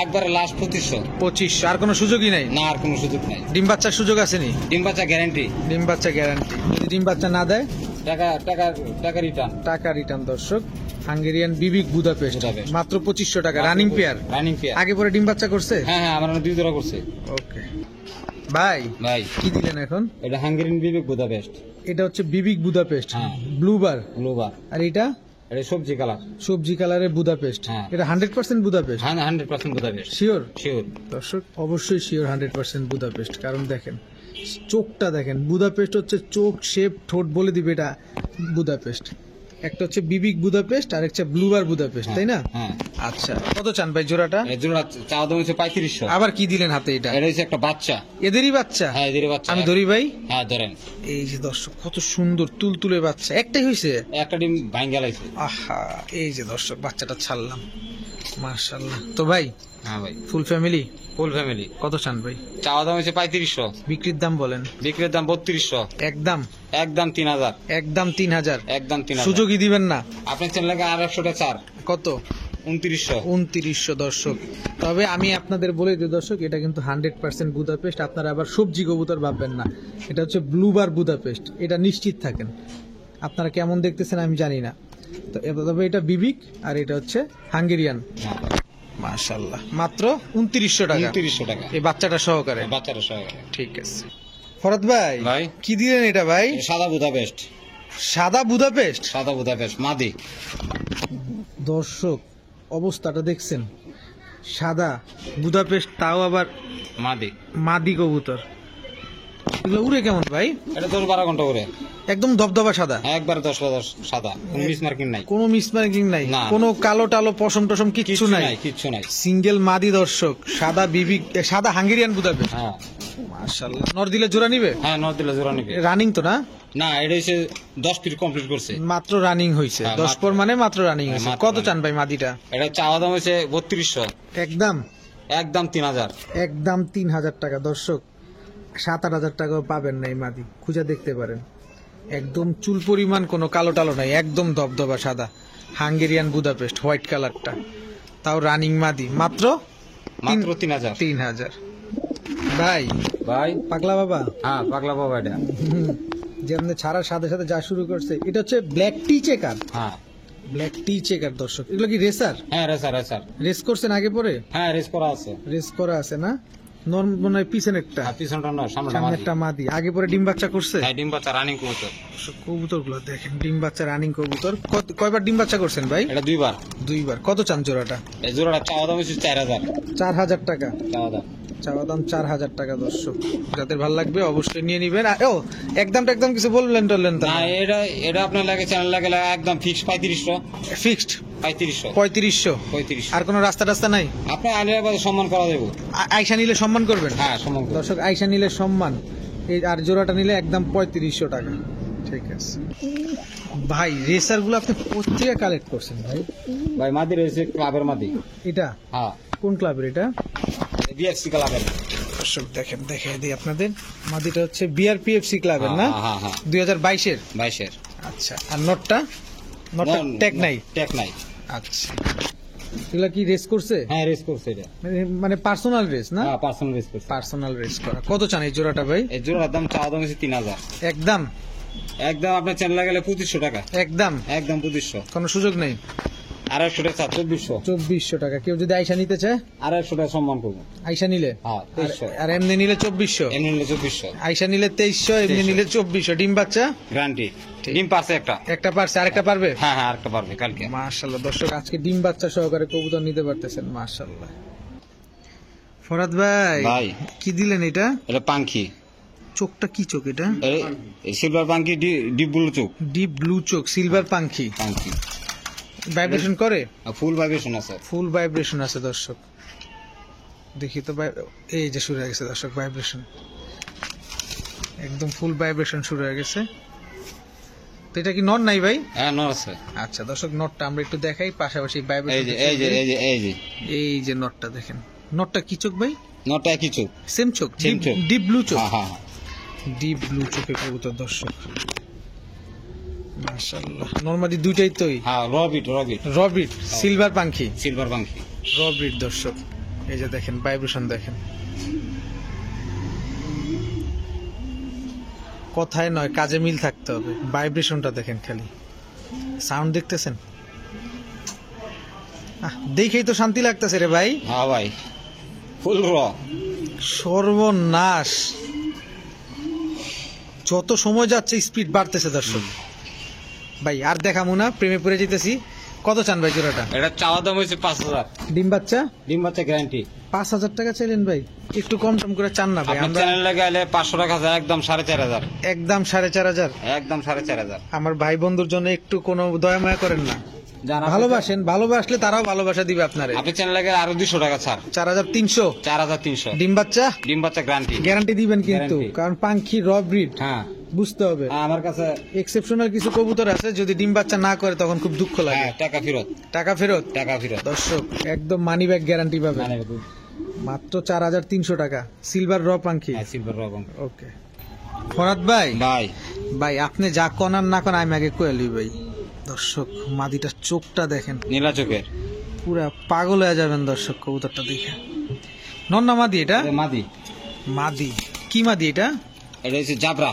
একবারে লাস্ট 2500। 2500। আর কোনো সুযোগই নাই? না, আর কোনো সুযোগ নাই। ডিম বাচ্চার সুযোগ আছে নি? ডিম বাচ্চা গ্যারান্টি। ডিম বাচ্চা গ্যারান্টি। যদি ডিম বাচ্চা না দেয় টাকা টাকা টাকা রিটার্ন। টাকা রিটার্ন। দর্শক হাঙ্গেরিয়ান বিবিক বুদাপেস্ট বুদাপেস্ট। মাত্র 2500 টাকা, রানিং পেয়ার। Running pair. আগে পরে ডিম বাচ্চা করছে? হ্যাঁ হ্যাঁ, আমার 2 জোড়া করছে। ওকে ভাই, ভাই কি দিলেন এখন? এটা হাঙ্গেরিয়ান বিবেক বুদাপেস্ট। এটা হচ্ছে বিবিক বুদাপেস্ট হ্যাঁ। ব্লুবার। ব্লুবার। আর এটা এটা সবজি কালার। সবজি কালারের বুদাপেস্ট। হ্যাঁ। এটা 100% বুদাপেস্ট? হ্যাঁ, 100% বুদাপেস্ট। শিওর? শিওর। দর্শক অবশ্যই শিওর 100% বুদাপেস্ট। কারণ দেখেন চোখটা দেখেন, বুদাপেস্ট হচ্ছে চোখ শেপ ঠোঁট বলে দিবে এটা বুদাপেস্ট। একটা হচ্ছে বিবিক বুদাপেস্ট আর একটা ব্লুবার বুদাপেস্ট, তাই না? হ্যাঁ। আচ্ছা, কত চান ভাই জোড়াটা? এই জোড়া চাওয়া দাম হচ্ছে 3500। আবার কি দিলেন হাতে? এটা এটা হচ্ছে একটা বাচ্চা। এদেরই বাচ্চা? হ্যাঁ, এদের বাচ্চা। আমি ধরি ভাই? হ্যাঁ, ধরেন। এই যে দর্শক, কত সুন্দর তুলতুলে বাচ্চা, একটাই হয়েছে? একটা ডিম ভাঙ্গা লাইছে। আহা, এই যে দর্শক বাচ্চাটা ছাড়লাম, মাশাআল্লাহ। তো ভাই হ্যাঁ ভাই, ফুল ফ্যামিলি? Full family. কত চান ভাই? চাওয়া দাম হচ্ছে 3500, বিক্রির দাম বলেন? বিক্রির দাম 3200। একদম? একদম 3000। একদম 3000? একদম 3000। সুযোগই দিবেন না? আপনার চ্যানেলে আর 100টা চার। কত? 2900। 2900 দর্শক। তবে আমি আপনাদের বলে দিই দর্শক, এটা কিন্তু 100% বুদাপেস্ট। আপনারা আবার সবজি কবুতর ভাববেন না, এটা হচ্ছে ব্লুবার বুদাপেস্ট, এটা নিশ্চিত থাকেন। আপনারা কেমন দেখতেছেন আমি জানি না, তো তবে এটা বিবিক আর এটা হচ্ছে হাঙ্গেরিয়ান। হ্যাঁ, মাশাআল্লাহ, মাত্র 2900 টাকা 2900 টাকা এই বাচ্চাটা সহকারে? বাচ্চারা সহকারে। ঠিক আছে। ফরাদ ভাই, ভাই। কি দিলেন এটা ভাই? সাদা বুদাপেস্ট। সাদা বুদাপেস্ট? সাদা বুদাপেস্ট মাদি। দর্শক অবস্থাটা দেখছেন, সাদা বুদাপেস্ট, তাও আবার মাদি। মাদি কবুতর। এগুলো উড়ে কেমন ভাই? এটা 10-12 ঘন্টা করে। একদম দবদবা সাদা? একবার 10 সাদা, কোনো মিস মার্কিং নাই। কোনো মিসমার্কিং নাই? না। কোনো কালো টালো পশম টসম কিচ্ছু নাই? কিচ্ছু নাই। সিঙ্গেল মাদি দর্শক, সাদা বিবি, সাদা হাঙ্গেরিয়ান বুদাপেস্ট। হ্যাঁ। মাশাআল্লাহ। নর দিলে জোড়া নিবে? হ্যাঁ, নর দিলে জোড়া নিবে। রানিং তো না? না, এটা হচ্ছে 10 ফিট কমপ্লিট করছে। মাত্র রানিং হইছে? হ্যাঁ, 10 পর মানে মাত্র রানিং হ্যাঁ, হইছে। মাত্র কত running। চান ভাই মাদিটা? এটা চাওয়া দাম হচ্ছে 3200। একদম? একদম 3000। একদম 3000 টাকা দর্শক। 7-8 টাকাও পাবেন না এই মাদি, খুঁজে দেখতে পারেন। একদম চুল পরিমাণ কোনো কালো টালো নাই, একদম দবদবা সাদা হাঙ্গেরিয়ান বুদাপেস্ট, হোয়াইট কালারটা, তাও রানিং মাদি। মাত্র 3000। 3000। ভাই ভাই। পাগলা বাবা, হ্যাঁ, পাগলা বাবা এটা। যেমন ছাড়ার সাথে সাথে যা শুরু করছে, এটা হচ্ছে ব্ল্যাক টি চেকার। হ্যাঁ। ব্ল্যাক টি চেকার দর্শক। এগুলো কি রেসার? হ্যাঁ, রেসার। রেস করছেন আগে পরে? হ্যাঁ, রেস করা আছে। রেস করা আছে না? মনে হয় পিছনে একটা, হ্যাঁ, পিছনটা না, সামনেটা সামনে মাদি। একটা মাদি। আগে পরে ডিম বাচ্চা করছে? হ্যাঁ, ডিম বাচ্চা রানিং কবুতর। কবুতর গুলো দেখেন, ডিম বাচ্চা রানিং কবুতর। কয়বার ডিম বাচ্চা করছেন ভাই? এটা 2বার। 2বার। কত চান জোড়াটা? এই জোড়াটা চাওয়া দাম হচ্ছে 4000। 4000 টাকা চাওয়া দাম। চাওয়া দাম 4000 টাকা দর্শক। যাদের ভালো লাগবে অবশ্যই নিয়ে নিবেন। ও একদম কিছু বললেন টললেন তো না, এটা আপনার লাগে চ্যানেল লাগে একদম ফিক্স 3500। ফিক্সড 3500। 3500? আর কোনো রাস্তা টাস্তা নাই? আপনি আলিয়া বাদে সম্মান করা দেবো। আয়সা নিলে সম্মান করবেন? হ্যাঁ, সম্মান করবো। দর্শক আয়সা নিলে সম্মান, এই আর জোড়াটা নিলে একদম 3500 টাকা। ঠিক আছে ভাই। রেসার গুলো আপনি কোথেকে কালেক্ট করছেন ভাই? ভাই, মাদি রয়েছে ক্লাবের মাদি। এটা হ্যাঁ, কোন ক্লাবের? এটা বিএফসি ক্লাবের। দর্শক দেখেন, দেখে দিই আপনাদের। মাদিটা হচ্ছে বিআরপিএফসি ক্লাবের না? হ্যাঁ, হ্যাঁ। 2022-এর? 22-এর। আচ্ছা। আর নটটা ট্যাগ নাই? ট্যাগ নাই। আচ্ছা। এগুলা কি রেস করছে? হ্যাঁ, রেস করছে এটা। মানে পার্সোনাল রেস না? হ্যাঁ, পার্সোনাল রেস করছে। পার্সোনাল রেস করা। কত চান এই জোড়াটা ভাই? এই জোড়ার দাম চাওয়া দাম হচ্ছে 3000। একদম? একদম আপনার চ্যানেলে গেলে 2500 টাকা। একদম? একদম 2500। কোনো সুযোগ নেই? 250 টাকা, 2400। 2400 টাকা। কেউ যদি আয়সা নিতে চায়? 250 টাকা সম্মান করবো। আয়সা নিলে? হ্যাঁ, 2300। আর এমনি নিলে 2400? এমনি নিলে 2400। আয়সা নিলে 2300, এমনি নিলে 2400। ডিম বাচ্চা? গ্যারান্টি। ডিম পারছে একটা। একটা পারছে, আরেকটা পারবে? হ্যাঁ, হ্যাঁ, আরেকটা পারবে কালকে। মাশাআল্লাহ দর্শক, আজকে ডিম বাচ্চা সহকারে কবুতর নিতে পারতেছেন, মাশাআল্লাহ। ফরাদ ভাই, ভাই। কি দিলেন এটা? এটা পাঙ্খি। চোখটা কি চোখ এটা? সিলভার পাঙ্খি, ডিপ ব্লু চোখ। ডিপ ব্লু চোখ, সিলভার পাঙ্খি। পাঙ্খি ভাইব্রেশন করে? ফুল ভাইব্রেশন আছে। ফুল ভাইব্রেশন আছে দর্শক। দেখি তো এই যে শুরু হয়ে গেছে দর্শক ভাইব্রেশন, একদম ফুল ভাইব্রেশন শুরু হয়ে গেছে। তো এটা কি নট নাই ভাই? হ্যাঁ, নর আছে। আচ্ছা দর্শক, নটটা আমরা একটু দেখাই, পাশাপাশি ভাইব্রেশন। এই যে নটটা দেখেন। নটটা কি চোখ ভাই? নটটা একই চোখ। সেম চোখ? Same চোখ। ডিপ ব্লু চোখ? হ্যাঁ। ডিপ ব্লু চোখে কবুতর দর্শক, মাশাআল্লাহ। নরমালি দুইটাই তো? হ্যাঁ, রবিট সিলভার পাঙ্খি। সিলভার পাঙ্খি রবিট দর্শক। এই যে দেখেন ভাইব্রেশন দেখেন, কথায় নয় কাজে মিল থাকতে হবে। ভাইব্রেশনটা দেখেন, খালি সাউন্ড দেখতেছেন, দেখেই তো শান্তি লাগতেছে রে ভাই। হ্যাঁ ভাই, ফুল র। সর্বনাশ, যত সময় যাচ্ছে স্পিড বাড়তেছে দর্শক। ভাই আর দেখামু না, প্রেমে পড়ে যেতেছি। কত চান ভাই জোড়াটা? এটা চাওয়া দাম হয়েছে 5000। ডিম বাচ্চা ডিম বাচ্চা গ্যারান্টি। 5,000 টাকা চাইলেন ভাই, একটু কম টম করে চান না ভাই? আপনার আমরা চ্যানেলে গেলে 500 টাকা আছে, একদম 4500। একদম 4,500। একদম 4500। আমার ভাই বন্ধুর জন্য একটু কোনো দয়া মায়া করেন না, ভালোবাসেন, ভালোবাসলে তারাও ভালোবাসা দিবে আপনারে। আপনি চ্যানেলে গেলে আরো 200 টাকা ছাড়। 4,300। 4300। ডিম বাচ্চা? ডিম বাচ্চা গ্যারান্টি। গ্যারান্টি দিবেন কিন্তু, Guarantee। কারণ পাখি র ব্রিড হ্যাঁ বুঝতে হবে। আমার কাছে এক্সেপশনাল কিছু কবুতর আছে, যদি ডিম বাচ্চা না করে তখন খুব দুঃখ লাগে। হ্যাঁ, টাকা ফেরত। টাকা ফেরত। টাকা ফেরত। দর্শক একদম মানি ব্যাগ গ্যারান্টি পাবে, মানে মাত্র 4,300 টাকা। সিলভার র পাখি। হ্যাঁ, সিলভার রকম। ওকে ফরাদ ভাই, ভাই ভাই আপনি যা কনার না কোন আমি আগে কইলি ভাই। দর্শক মাদিটার চোখটা দেখেন, নীলা চোখের। পুরা পাগল হয়ে যাবেন দর্শক কবুতরটা দেখে। নন্না মাদি এটা? এটা মাদি। মাদি কি মাদি এটা? এটা হচ্ছে জাবরা।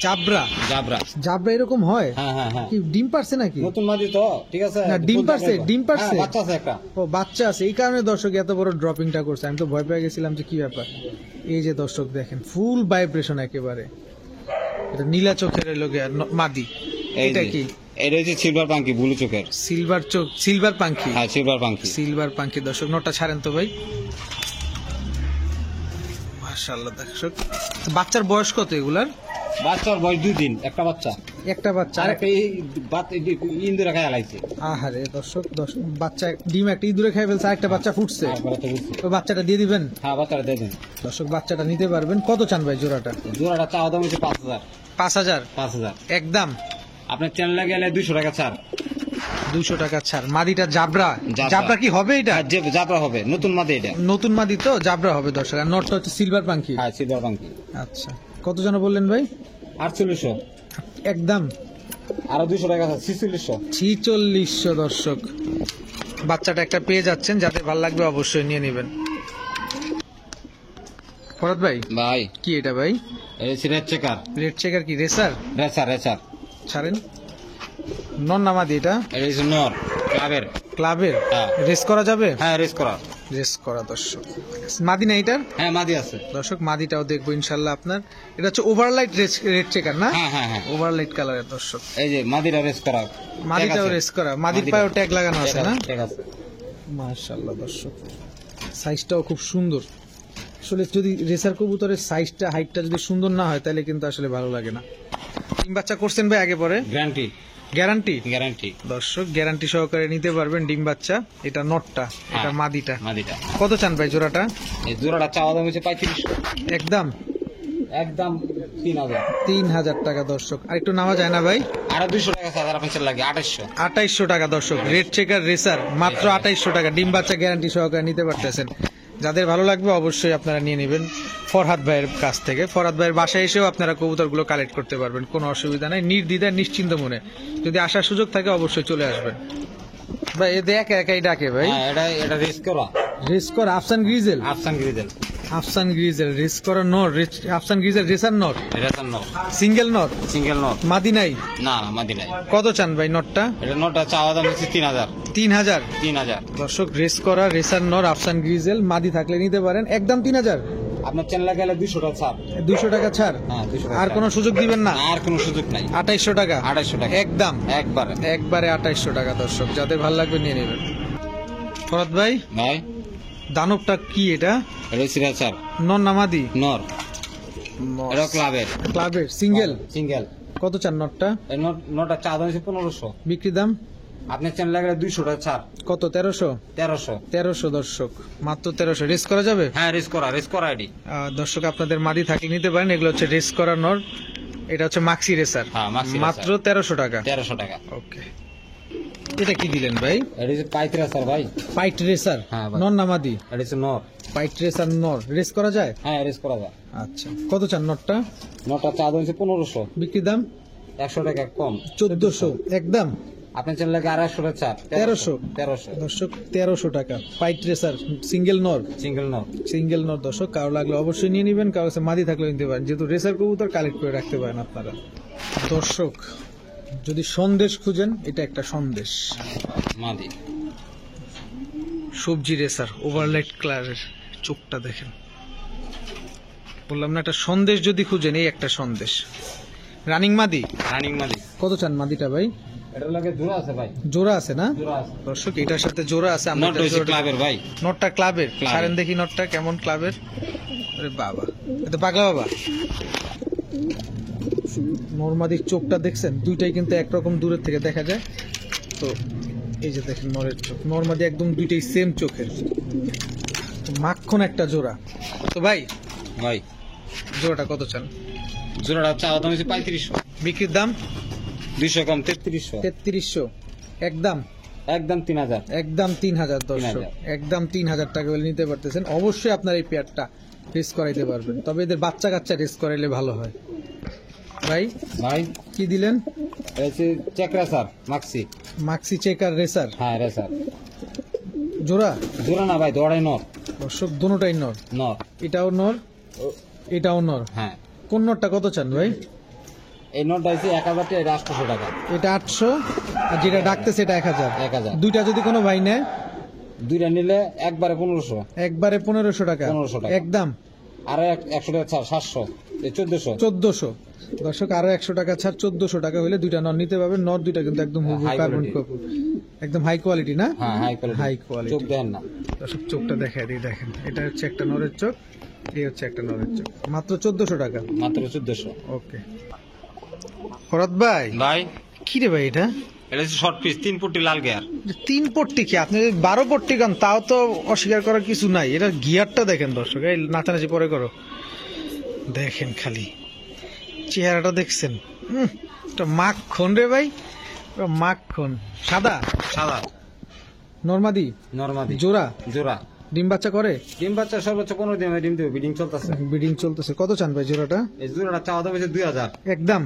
জাবরা? জাবরা। জাবরা এরকম হয়? হ্যাঁ হ্যাঁ হ্যাঁ। কি ডিম পারছে নাকি? নতুন মাদি তো, ঠিক আছে। না, ডিম পারছে, ডিম পারছে। হ্যাঁ, বাচ্চা আছে একটা। ও বাচ্চা আছে, এই কারণে দর্শক এত বড় ড্রপিংটা করছে। আমি তো ভয় পেয়ে গেছিলাম যে কি ব্যাপার। এই যে দর্শক দেখেন ফুল ভাইব্রেশন একেবারে। এটা নীলা চোখের মাদি। এই এটা যে, কি? এটা হচ্ছে সিলভার পাঙ্কি, ব্লু চোখের। সিলভার চোখ, সিলভার পাখি। হ্যাঁ, সিলভার পাঙ্কি। সিলভার পাখি দর্শক। নটা ছাড়েন তো ভাই। মাশাআল্লাহ দর্শক, বাচ্চার বয়স কত এগুলার? বাচ্চার বয়স 2 দিন, একটা বাচ্চা। একটা বাচ্চা। আর একটা ইন্দুরা খায় লাইছে। আহারে দর্শক, বাচ্চা ডিম একটা ইঁদুরে খেয়ে ফেলছে, আরেকটা বাচ্চা ফুটছে। ওই বাচ্চাটা দিয়ে দিবেন? হ্যাঁ, বাচ্চাটা দিয়ে দিন। দর্শক বাচ্চাটা নিতে পারবেন। কত চান ভাই জোড়াটা? জোড়াটা চাওয়া দাম হচ্ছে 5000। 5,000? 5000 একদম। আপনার চ্যানেলে গেলে 200 টাকা ছাড়। 200 টাকা ছাড়। মাদিটা জাবরা? জাবরা। জাবরা কি হবে এটা? আর যে জাবরা হবে, নতুন মাদি এটা। নতুন মাদি তো, জাবরা হবে দর্শক। আর নটটা হচ্ছে সিলভার পাখি। হ্যাঁ, সিলভার পাঙ্কি। আচ্ছা, কত জন বললেন ভাই? 4800। একদম। আরো 200 টাকা আছে, 4600। 4600 দর্শক। বাচ্চাটা একটা পেয়ে যাচ্ছেন, যাদের ভালো লাগবে অবশ্যই নিয়ে নেবেন। ফরাদ ভাই ভাই কি এটা ভাই? এই সিরেট চেকার। রেড চেকার কি রেসার? Racer racer. ছাড়েন। নন নামাদি এটা? এটা হচ্ছে নর ক্লাবের। ক্লাবের? হ্যাঁ। রেস করা যাবে? হ্যাঁ, রেস করা। রেস করা দর্শক। মাদি না এটার? হ্যাঁ, মাদি আছে দর্শক, মাদিটাও দেখবো ইনশাল্লাহ আপনার। এটা হচ্ছে ওভারলাইট রেড চেকার না? হ্যাঁ হ্যাঁ হ্যাঁ। ওভারলাইট কালারের দর্শক। এই যে মাদিরা রেস করা। মাদিটাও রেস করা? মাদির পায়েও ট্যাগ লাগানো আছে না? ঠিক আছে। মাশাআল্লাহ দর্শক, সাইজটাও খুব সুন্দর। আসলে যদি রেসার কবুতরের সাইজটা, হাইটটা যদি সুন্দর না হয় তাহলে কিন্তু আসলে ভালো লাগে না। ডিম বাচ্চা করছেন ভাই আগে পরে? গ্যারান্টি। গ্যারান্টি? গ্যারান্টি। দর্শক গ্যারান্টি সহকারে নিতে পারবেন ডিম বাচ্চা। এটা নটটা, এটা হ্যাঁ। মাদিটা। মাদিটা। কত চান ভাই জোড়াটা? এই জোড়াটা চাওয়া দাম হচ্ছে 3500। একদম? একদম 3000। 3,000 টাকা দর্শক। আর একটু নামা যায় না ভাই? আরো 200 টাকা সাদা আপনার লাগে 2800। 2800 টাকা দর্শক। রেড চেকার রেসার মাত্র 2800 টাকা। ডিম বাচ্চা গ্যারান্টি সহকারে নিতে পারতেছেন। যাদের ভালো লাগবে অবশ্যই আপনারা নিয়ে নেবেন ফরহাদ ভাইয়ের কাছ থেকে। ফরহাদ ভাইয়ের বাসায় এসেও আপনারা কবুতরগুলো কালেক্ট করতে পারবেন, কোনো অসুবিধা নাই। নির্দ্বিধায় নিশ্চিন্ত মনে যদি আসার সুযোগ থাকে অবশ্যই চলে আসবেন। ভাই এদের একা একাই ডাকে ভাই? হ্যাঁ, এটা রেস করা। রেস করা আফসান Grizel? Afsan Grizel. Afsan grizzle race করা নর। আফসান গ্রিজেল রেসার নর? রেসার নর। সিঙ্গেল নর? সিঙ্গেল নর। মাদি নাই? না না, মাদি নাই। কত চান ভাই নটটা? এটা নরটা চাওয়া দাম হচ্ছে 3000। 3,000? 3000। দর্শক রেস করা রেসার নর আফসান গ্রিজেল, মাদি থাকলে নিতে পারেন। একদম 3,000? আপনার চ্যানেলে গেলে 200 টাকা ছাড়। 200 টাকা ছাড়? হ্যাঁ, 200 টাকা আর ছাড়। কোনো সুযোগ দিবেন না? আর কোনো সুযোগ নাই। 2800 টাকা? 2800 টাকা। একদম? একবারে। একবারে 2800 টাকা দর্শক। যাদের ভালো লাগবে নিয়ে নেবেন। ফরাদ ভাই ভাই দানবটা কি এটা? এটা হচ্ছে রেসার নর নামাদি? নর। এটা ক্লাবের। ক্লাবের সিঙ্গেল? সিঙ্গেল। কত চান নটটা? এই নরটা চাওয়া দাম হচ্ছে 1500। বিক্রি দাম? আপনার চ্যানেলে গেলে 200 টাকা ছাড়। কত? 1300? 1300। 1300 দর্শক, মাত্র 1300। রেস করা যাবে? হ্যাঁ, রেস করা আইডি। দর্শক আপনাদের মাদি থাকলে নিতে পারেন। এগুলো হচ্ছে রেস করা নর। এটা হচ্ছে মাক্সি রেসার। হ্যাঁ, মাক্সি রেসার। মাত্র 1300 টাকা। 1300 টাকা। ওকে, এটা কি দিলেন ভাই? এটা হচ্ছে পাইত রেসার ভাই। পাইট রেসার? হ্যাঁ ভাই। নর নামাদি? এটা হচ্ছে নর। পাইট রেসার নর রেস করা যায়? হ্যাঁ, রেস করা যায়। আচ্ছা, কত চান নটটা? নরটা চাওয়া দাম হচ্ছে 1500। বিক্রি দাম? 100 টাকা কম। 1400 একদম? আপনার চ্যানেলে গেলে 250 টাকা ছাড়। 1300? 1300। দর্শক 1300 টাকা। পাইট রেসার সিঙ্গেল নর? সিঙ্গেল নর। সিঙ্গেল নর দর্শক। কারো লাগলে অবশ্যই নিয়ে নেবেন, কারো কাছে মাদি থাকলে নিতে পারেন। যেহেতু রেসার কবুতর কালেক্ট করে রাখতে পারেন আপনারা। দর্শক যদি সন্দেশ খুঁজেন, এটা একটা সন্দেশ। মাদি। সবজি রেসার ওভারলাইট কালারের, চোখটা দেখেন। বললাম না একটা সন্দেশ যদি খুঁজেন, এই একটা সন্দেশ। রানিং মাদি? রানিং মাদি। কত চান মাদিটা ভাই? এটার লাগে জোড়া আছে ভাই, জোড়া আছে না জোড়া আছে। দর্শক? এটার সাথে জোড়া আছে। আমরা নট হইছে ক্লাবের ভাই, নটটা ক্লাবের। ক্লাবের। ছাড়েন দেখি নটটা কেমন ক্লাবের। আরে বাবা, এটা পাগলা বাবা। নরমাদির চোখটা দেখছেন? দুইটাই কিন্তু একরকম দূরের থেকে দেখা যায়। তো এই যে দেখেন নরের চোখ, নরমাদি একদম দুইটাই সেম চোখের। তো মাখন একটা জোড়া। তো ভাই ভাই জোড়াটা কত চান? জোড়াটা চাওয়া দাম হচ্ছে 3500, বিক্রির দাম 200 কম 3300, 3300। একদম একদম 3000। একদম 3000 দর্শক, 3000 একদম 3000 টাকা হলে নিতে পারতেছেন। অবশ্যই আপনার এই পেয়ারটা রেস করাইতে পারবেন, তবে এদের বাচ্চা কাচ্চা রেস করাইলে ভালো হয়। ভাই ভাই কি দিলেন? এটা হচ্ছে চেকরা sir, Maksi. Maksi checker racer হ্যাঁ রেসার। জোড়া। জোড়া না ভাই, দৌড়াই নর। দর্শক দোনোটাই নর, নর। এটাও নর এটাও নর। হ্যাঁ, কোন নরটা কত চান ভাই? এই নটটা হচ্ছে 1000 টাকা, এটা 800 টাকা। এটা 800, আর যেটা ডাকতেছে এটা 1000। 1000। দুইটা যদি কোনো ভাই নেয়, দুইটা নিলে একবারে 1500, একবারে 1500 টাকা। 1500 টাকা। একদম। আর 100 টাকা ছাড় 700, এই 1400। 1400 দর্শক, আরো 100 টাকা ছাড় 1400 টাকা হলে দুইটা নর নিতে পারবেন। নর দুইটা কিন্তু একদম হুবহু High কার্বন quality। কপি, একদম হাই কোয়ালিটি না? হ্যাঁ, হাই কোয়ালিটি। High quality. চোখ দেন না। দর্শক চোখটা দেখায় দিই, দেখেন এটা হচ্ছে একটা নরের চোখ, এই হচ্ছে একটা নরের চোখ। মাত্র 1400 টাকা। মাত্র 1400। ওকে ফরাদ ভাই। ভাই কি রে ভাই এটা? এটা হচ্ছে শর্ট পিস, 3 ফুটি লাল গিয়ার। 3 পট্টি কি? আপনি 12 পট্টি গান, তাও তো অস্বীকার করার কিছু নাই। এটা গিয়ারটা দেখেন দর্শক, এই নাচানাচি পরে করো। দেখেন খালি চেহারাটা দেখছেন? এটা মাখন রে ভাই, এটা মাখন। সাদা সাদা নরমাদি নরমাদি জোড়া। জোড়া। ডিম বাচ্চা করে? ডিম বাচ্চা সর্বোচ্চ 15 দিন ডিম দেবে, বিডিং চলতেছে। ব্রিডিং চলতেছে। কত চান ভাই জোড়াটা? এই জোড়াটা চাওয়া দাম হচ্ছে 2000। একদম।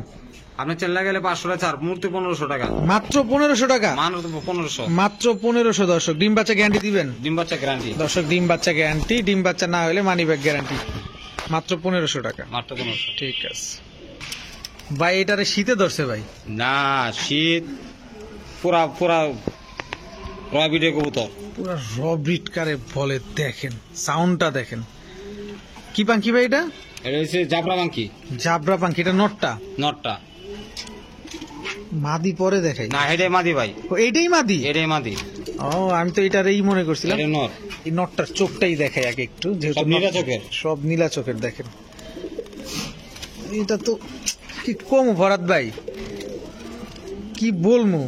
আপনি চেল্লা গেলে 500 টাকা ছাড়, মূর্তি 1500 টাকা। মাত্র 1500 টাকা। মানুষ 1500। মাত্র 1500 দর্শক। ডিম বাচ্চা গ্যারান্টি দিবেন? ডিম বাচ্চা গ্যারান্টি। দর্শক ডিম বাচ্চা গ্যারান্টি, ডিম বাচ্চা না হলে মানি ব্যাগ গ্যারান্টি। মাত্র 1500 টাকা। মাত্র 1500। ঠিক আছে ভাই। এটারে শীতে ধরছে ভাই? না, শীত পুরা পুরা ভিডিও কবুতর। পুরো রবিট কারে বলে, দেখেন সাউন্ডটা দেখেন। কি পাখি ভাই এটা? এটা হচ্ছে জাবরা পাঙ্কি। জাবরা পাখি। এটা নটটা? নটটা। মাদি পরে দেখাই। না, এটাই মাদি ভাই, ও এইটাই মাদি? এটাই মাদি। ও আমি তো এটারই মনে করছিলাম। এটা নর। এই নটটার চোখটাই দেখাই আগে একটু, যেহেতু সব নীলা চোখের। সব নীলা চোখের। দেখেন এটা তো কি কম ভরাত ভাই, কি বলবো?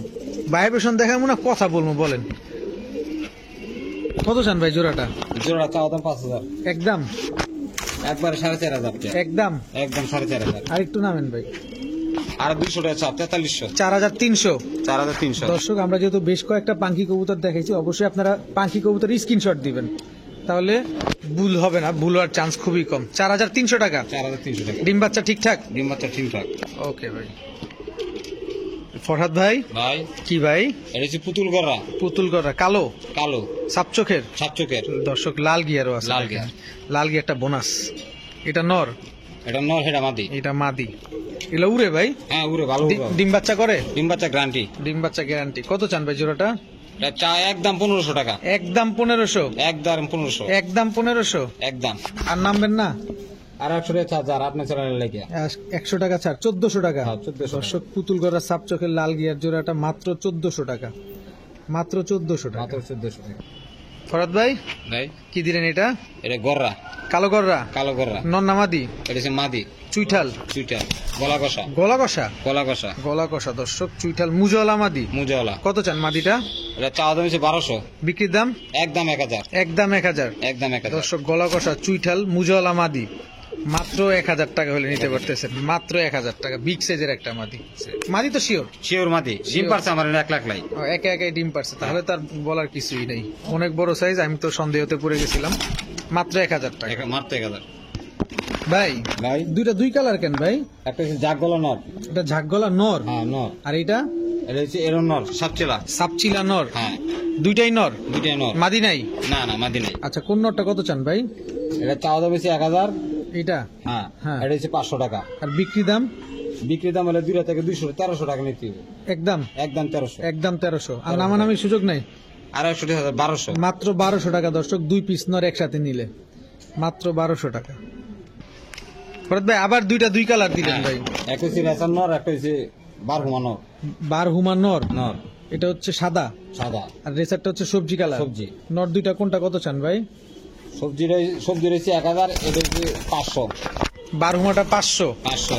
ভাইব্রেশন দেখাবো না কথা বলবো, বলেন কত চান ভাই জোড়াটা? জোড়া চাওয়া দাম 5000। একদম। একবারে 4500 টাকা। একদম। একদম 4500। আর একটু নামেন ভাই। আর 200 টাকা চাপ, 4300। 4300। 4300। দর্শক আমরা যেহেতু বেশ কয়েকটা পাখি কবুতর দেখাইছি, অবশ্যই আপনারা পাখি কবুতর স্ক্রিনশট দিবেন, তাহলে ভুল হবে না। ভুল হওয়ার চান্স খুবই কম। 4300 টাকা। 4300 টাকা। ডিম বাচ্চা ঠিকঠাক? ডিম বাচ্চা ঠিকঠাক। ওকে ভাই। ফরহাদ ভাই। ভাই কি ভাই? এটা হচ্ছে পুতুল গড়া। পুতুল করা কালো কালো সাপ চোখের। সাপ চোখের। দর্শক লাল গিয়ারও আছে। লাল দেখেন। গিয়ার। লাল গিয়ারটা বোনাস। এটা নর, এটা নর, এটা মাদি। এটা মাদি। এগুলো উড়ে ভাই? হ্যাঁ, উড়ে ভালো উড়ে। ডিম বাচ্চা করে? ডিম বাচ্চা গ্যারান্টি। ডিম বাচ্চা গ্যারান্টি। কত চান ভাই জোড়াটা? এটা চা একদম 1500 টাকা। একদম 1500। একদম 1500। একদম 1500। একদম। আর নামবেন না? আর 100 টাকা চার্জার আপনার চ্যানেলে লেগে। 100 টাকা ছাড় 1400 টাকা। হ্যাঁ, 1400 টাকা। দর্শক পুতুল গড়া সাপ চোখের লাল গিয়ার জোড়াটা মাত্র 1400 টাকা। মাত্র 1400 টাকা। মাত্র 1400 টাকা। ফরাদ ভাই ভাই কি দিলেন এটা? এটা গড়া। কালো গররা? কালো গড়া। নন্না মাদি? এটা হচ্ছে মাদি। চুইঠাল? চুইটা। গলা কষা। গলা কষা? গলা কষা। গলা কষা দর্শক। চুইঠাল মুজলা মাদি। মুজাওয়ালা। কত চান মাদিটা? এটা চাওয়া দাম হচ্ছে 1200। বিক্রির দাম? একদম 1000। একদম 1000। একদম 1000। দর্শক গলা কষা চুইঠাল মুজলা মাদি মাত্র 1000 টাকা হলে নিতে পারতেছেন। মাত্র 1000 টাকা। বিগ সাইজের একটা মাদি। মাদি তো শিওর? শিওর মাদি। ডিম পারছে আমার 1 লাখ লাই। একে একে ডিম পারছে, তাহলে তার বলার কিছুই নেই। অনেক বড় সাইজ, আমি তো সন্দেহতে পড়ে গেছিলাম। মাত্র 1000 টাকা। মাত্র 1000। ভাই ভাই দুইটা দুই কালার কেন ভাই? একটা হচ্ছে জাগ গলা নর। এটা ঝাকগলা নর, হ্যাঁ নর। আর এটা এটা হচ্ছে এরন নর, সাপচেলা। সাপচিলা নর। হ্যাঁ, দুইটাই নর? দুইটাই নর। মাদি নাই? না না, মাদি নাই। আচ্ছা কোন নরটা কত চান ভাই? এটা চাওয়া দাম হচ্ছে 1000। এটা? হ্যাঁ, হ্যাঁ। এটা হচ্ছে 500 টাকা। আর বিক্রি দাম? বিক্রি দাম হলে 2 থেকে 200 1300 টাকা নিতে হবে। একদম? একদম 1300। একদম 1300। আর নামানামির সুযোগ নাই? আর 100 টাকা 1200। মাত্র 1200 টাকা দর্শক, 2 পিস নর একসাথে নিলে মাত্র 1200 টাকা। ফরাদ ভাই আবার দুইটা দুই কালার দিলেন ভাই। একটা হচ্ছে রেসার নর, একটা হচ্ছে বারহুমা নর। বারহুমা নর, নর এটা হচ্ছে সাদা, সাদা। আর রেসারটা হচ্ছে সবজি কালার। সবজি। নর দুইটা কোনটা কত চান ভাই? সবজি রয়েছে 1000, এটা হচ্ছে 500। বারহুমাটা 500। 500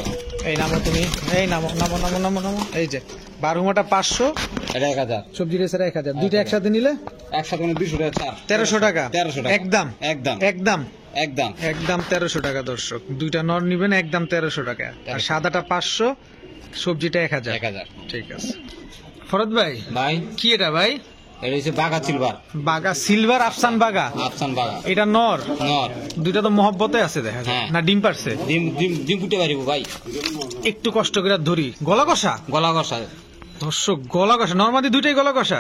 এই নামো তুমি, এই নামো নামো নামো নামো নামো, এই যে বারহুমাটা 500, এটা 1000। সবজি রেসার 1000। দুইটা একসাথে নিলে একসাথে 200 টাকা ছাড়। 1300 টাকা। 1300 টাকা একদম একদম একদম একদম। একদম 1300 টাকা দর্শক। দুইটা নর নিবেন একদম 1300 টাকা, আর সাদাটা 500, সবজিটা 1000। 1000। ঠিক আছে ফরদ ভাই, ভাই কি এটা ভাই? এটা হচ্ছে বাঘা সিলভার। বাগা সিলভার, আফসান বাগা, আফসান বাঘা। এটা নর। নর। দুইটা তো মহব্বতে আছে দেখা যায়, হ্যাঁ। না ডিম পারছে? ডিম ডিম ডিম ফুটে পারিব ভাই। একটু কষ্ট করে ধরি, গলা কষা গলা কষা। দর্শক, গলা কষা নরমালি দুইটাই গলা কষা,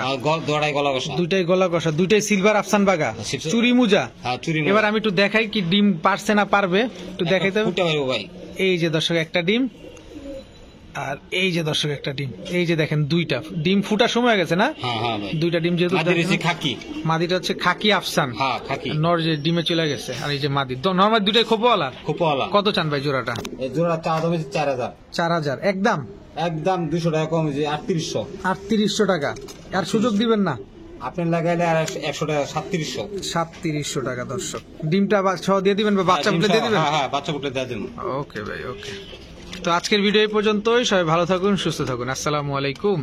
দড়াই গলা কষা। দুইটাই গলা কষা, দুইটাই সিলভার আফসান বাগা, সিলভার। চুরি মুজা। হ্যাঁ, চুরি। এবার আমি একটু দেখাই কি ডিম পারছে না পারবে, একটু দেখাইতে হবে। ফুটে পারিব ভাই। এই যে দর্শক একটা ডিম, আর এই যে দর্শক একটা ডিম, এই যে দেখেন দুইটা ডিম ফুটার সময় হয়ে গেছে না? হ্যাঁ হ্যাঁ ভাই। দুইটা ডিম যেহেতু মাদি রয়েছে খাকি। মাদিটা হচ্ছে খাকি আফসান, হ্যাঁ খাকি। নর যে ডিমে চলে গেছে, আর এই যে মাদি নর্মাল দুইটাই খোপওয়ালা। খোপাওয়ালা। কত চান ভাই জোড়াটা? এই জোড়া চা দাম 4000। 4000 একদম। একদম 200 টাকা কম হয়েছে 3800। 3800 টাকা, আর সুযোগ দিবেন না? আপনি লাগাইলে আর 100 টাকা 3700। 3700 টাকা দর্শক। ডিমটা সহ দিয়ে দিবেন বা বাচ্চা ফুটে দিয়ে দিবেন? হ্যাঁ হ্যাঁ, বাচ্চা ফুটে দিয়ে দেন। ওকে ভাই, ওকে। তো আজকের ভিডিও এই পর্যন্তই। সবাই ভালো থাকুন, সুস্থ থাকুন। আসসালামু আলাইকুম।